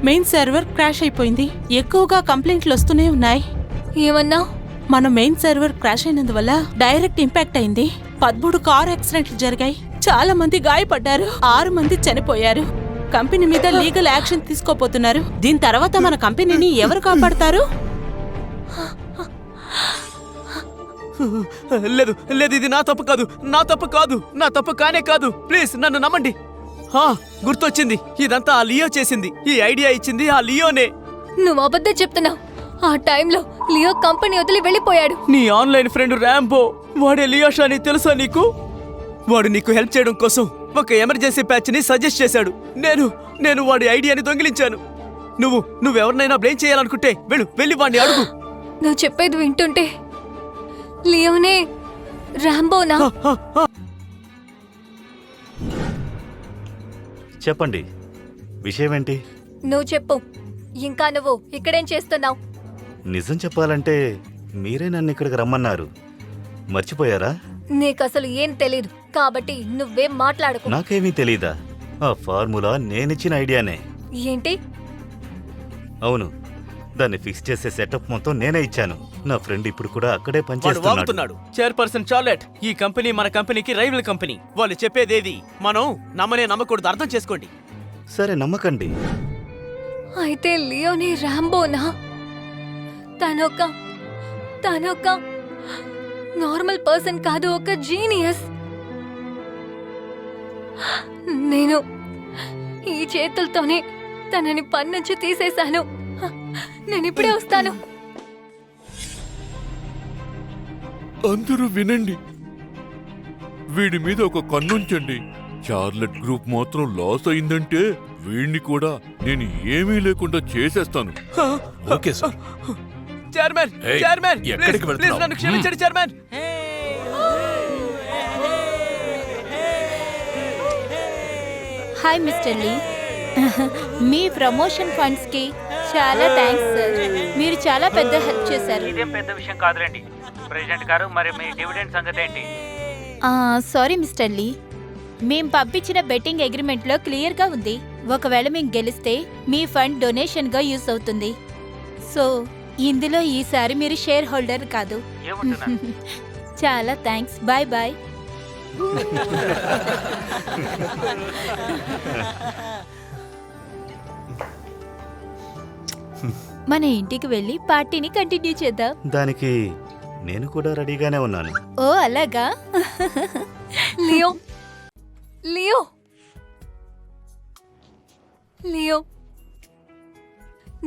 Main server crash అయిపోయింది. ఎక్కువగా కంప్లైంట్లు వస్తూనే ఉన్నాయి. ఏమన్నా? మన మెయిన్ సర్వర్ క్రాష్ అయినందువల్ల డైరెక్ట్ ఇంపాక్ట్ అయింది. 13 కార్ యాక్సిడెంట్లు జరిగాయి. చాలా మంది గాయపడ్డారు. 6 మంది చనిపోయారు. కంపెనీ మీద లీగల్ యాక్షన్ తీసుకోపోతున్నారు. దీని తర్వాత మన కంపెనీని ఎవరు కాపాడతారు? లేదు లేదు, ఇది నా తప్పు కాదు, నా తప్పు కానే కాదు. ప్లీజ్ నన్ను నమ్మండి. గుర్తొచ్చింది, ఇదంతా ఆ లియో చేసింది. ఈ ఐడియా ఇచ్చింది ఆ లియోనే. నువ్వు అబద్ధం చెప్తున్నావు. ఆ టైంలో లియో కంపెనీ వదిలి వెళ్ళిపోయాడు. నీ ఆన్లైన్ ఫ్రెండ్ ర్యాంబో, వాడే లియోషా అని తెలుసా నీకు? వాడు నీకు హెల్ప్ చేయడం కోసం ఒక ఎమర్జెన్సీ ప్యాచ్ ని సజెస్ట్ చేశాడు. నేను వాడి ఐడియాని దొంగిలించాను. నువ్వెవరినైనా బ్లేమ్ చేయాలనుకుంటే వెళ్ళి వాడిని అడుగు. నువ్వు చెప్పేది వింటుంటే లియోనే ర్యాంబోనా? చెప్పండి, విషయం ఏంటి? నువ్వు చెప్పు. ఇంకా నువ్వు ఇక్కడేం చేస్తున్నావు? నిజం చెప్పాలంటే మీరే నన్ను ఇక్కడికి రమ్మన్నారు. మర్చిపోయారా? నీకసలు ఏం తెలీదు కాబట్టి నువ్వేం మాట్లాడకు. నాకేమీ తెలీదా? ఆ ఫార్ములా నేనిచ్చిన ఐడియానే. ఏంటి? అవును, దాన్ని ఫిక్స్ చేసే సెటప్ మొత్తం నేనే ఇచ్చాను. నా ఫ్రెండ్ ఇప్పుడు కూడా అక్కడే పనిచేస్తున్నాడు. చైర్పర్సన్ చార్లెట్, ఈ కంపెనీ మన కంపెనీకి రైవల్ కంపెనీ. వాళ్ళు చెప్పేదేది మనం నమ్మకూడదు. అర్థం చేసుకోండి. సరే, నమ్మకండి. అయితే లియోనే ర్యాంబోనా? తనొక నార్మల్ పర్సన్ కాదు, ఒక జీనియస్. నేను ఈ చేతులతోనే తనని పని నుంచి తీసేశాను. నేను ఇప్పుడే వస్తాను. అందరూ వినండి, వీడి మీద ఒక కన్నుంచండి. చార్లెట్ గ్రూప్ మాత్రం లాస్ అయిందంటే వీడిని కూడా నేను ఏమీ లేకుండా చేసేస్తాను. Okay sir. చైర్మన్, ఏయ్, చైర్మన్, ఎక్కడికి ప్లీజ్ వెళ్తున్నావ్? నన్ను క్షమించండి చైర్మన్. హాయ్ మిస్టర్ లీ. మీ ప్రమోషన్ ఫండ్స్ కి చాలా థ్యాంక్స్ సార్. మీరు చాలా పెద్ద హెల్ప్ చేశారు. ఇదేం పెద్ద విషయం కాదులేండి ప్రెసిడెంట్ గారు. మరి మీ డివిడెండ్ సంగతి ఏంటి? సారీ మిస్టర్ లీ, మేం పంపించిన బెట్టింగ్ అగ్రిమెంట్ లో క్లియర్ గా ఉంది. ఒకవేళ మేము గెలిస్తే మీ ఫండ్ డొనేషన్ గా యూస్ అవుతుంది. సో ఇందులో ఈసారి మీరు షేర్ హోల్డర్ కాదు. చాలా థ్యాంక్స్. Bye bye. మన ఇంటికి వెళ్ళి పార్టీని కంటిన్యూ చేద్దాం. దానికి నేను కూడా రెడీగానే ఉన్నాను. ఓ అలాగా? లియో లియో లియో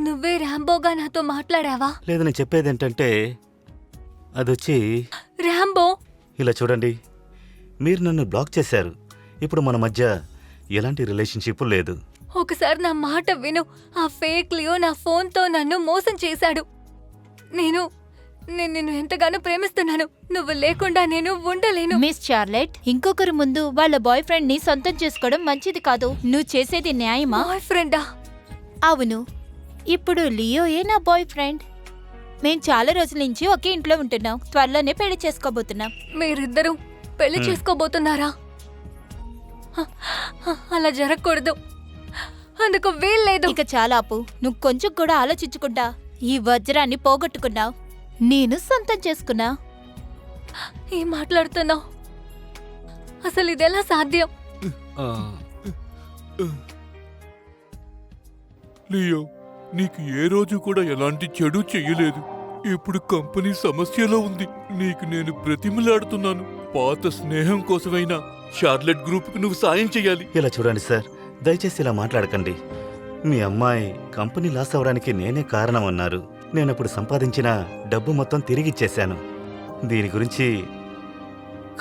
నువ్వే ర్యాంబోగా నాతో మాట్లాడావా? లేదు, నేను చెప్పేది ఏంటంటే అదొచ్చి ర్యాంబో, ఇలా చూడండి, మీరు నన్ను బ్లాక్ చేశారు. ఇప్పుడు మన మధ్య ఎలాంటి రిలేషన్షిప్ లేదు. ఒకసారి నా మాట విను. ఆ ఫేక్ లియో నా ఫోన్తో నన్ను మోసం చేశాడు. నేను నిన్ను ఎంతగానో ప్రేమిస్తున్నాను. నువ్వు లేకుండా నేను ఉండలేను. మిస్ చార్లెట్, ఇంకొకరి ముందు వాళ్ళ బాయ్ ఫ్రెండ్ ని సొంతం చేసుకోవడం మంచిది కాదు. నువ్వు చేసేది న్యాయమా? బాయ్ ఫ్రెండా? అవును, ఇప్పుడు లియోయే నా బాయ్ ఫ్రెండ్. మేం చాలా రోజుల నుంచి ఒకే ఇంట్లో ఉంటున్నాం. త్వరలోనే పెళ్లి చేసుకోబోతున్నాం. మీరిద్దరూ పెళ్లి చేసుకోబోతున్నారా? అలా జరగకూడదు. అందుకు వీల్లేదు. ఇక చాలా ఆపు. నువ్వు కొంచెం కూడా ఆలోచించుకుంటా ఈ వజ్రాన్ని పోగొట్టుకున్నావు, నేను సొంతం చేసుకున్నా. ఏం మాట్లాడుతున్నావు? అసలు ఇదెలా సాధ్యం? లియో, నీకు ఏ రోజు కూడా ఎలాంటి చెడు చెయ్యలేదు. ఇప్పుడు కంపెనీ సమస్యలో ఉంది. నీకు నేను బ్రతిమలాడుతున్నాను. పాత స్నేహం కోసమైనా షార్లెట్ గ్రూప్కి నువ్వు సాయం చెయ్యాలి. ఇలా చూడండి సార్, దయచేసి ఇలా మాట్లాడకండి. మీ అమ్మాయి కంపెనీ లాస్ అవ్వడానికి నేనే కారణం అన్నారు. నేనప్పుడు సంపాదించిన డబ్బు మొత్తం తిరిగిచ్చేశాను. దీని గురించి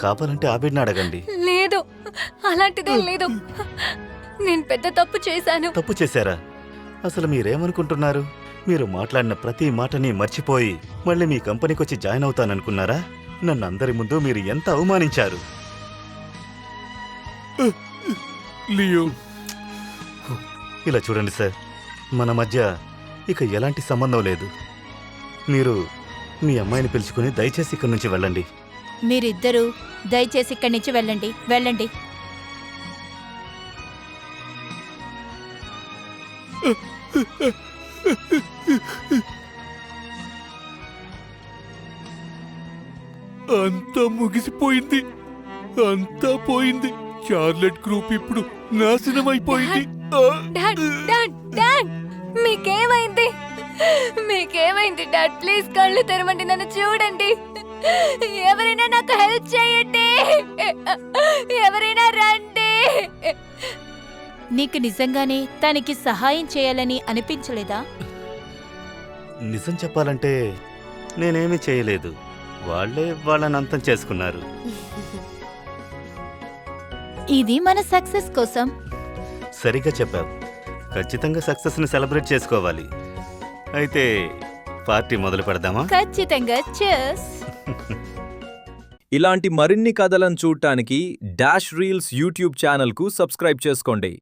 కావాలంటే ఆబిడ్ని అడగండి. లేదు, అలాంటిదేం లేదు. నేను పెద్ద తప్పు చేశాను. తప్పు చేశారా? అసలు మీరేమనుకుంటున్నారు? మీరు మాట్లాడిన ప్రతి మాటని మర్చిపోయి మళ్ళీ మీ కంపెనీకి వచ్చి జాయిన్ అవుతాననుకున్నారా? నన్ను అందరి ముందు మీరు ఎంత అవమానించారు. లియో, ఇలా చూడండి సార్, మన మధ్య ఇక ఎలాంటి సంబంధం లేదు. మీరు మీ అమ్మాయిని పిలుచుకుని దయచేసి ఇక్కడి నుంచి వెళ్ళండి. మీరిద్దరూ దయచేసి ఇక్కడి నుంచి వెళ్ళండి, వెళ్ళండి. అంతా ముగిసిపోయింది. అంతా పోయింది. చార్లెట్ గ్రూప్ ఇప్పుడు నాశనం అయిపోయింది. డాడ్, డాడ్, డాడ్, మీకేమైంది? మీకేమైంది డాడ్? ప్లీజ్ కళ్ళు తెరవండి, నన్ను చూడండి. ఎవరైనా నాకు హెల్ప్ చేయండి. ఎవరైనా రండి. నీకు నిజంగానే తనకి సహాయం చేయాలని అనిపించలేదా? నిజం చెప్పాలంటే నేనేమీ చేయలేదు. వాళ్ళే వాళ్ళని అంతం చేసుకున్నారు. ఇది మన సక్సెస్ కోసం. సరిగ్గా చెప్పావు. ఖచ్చితంగా సక్సెస్ని సెలబ్రేట్ చేసుకోవాలి. అయితే పార్టీ మొదలు పెడదామా? ఖచ్చితంగా. cheers. ఇలాంటి మరిన్ని కథలను చూడటానికి డాష్ రీల్స్ యూట్యూబ్ ఛానల్కు సబ్స్క్రైబ్ చేసుకోండి.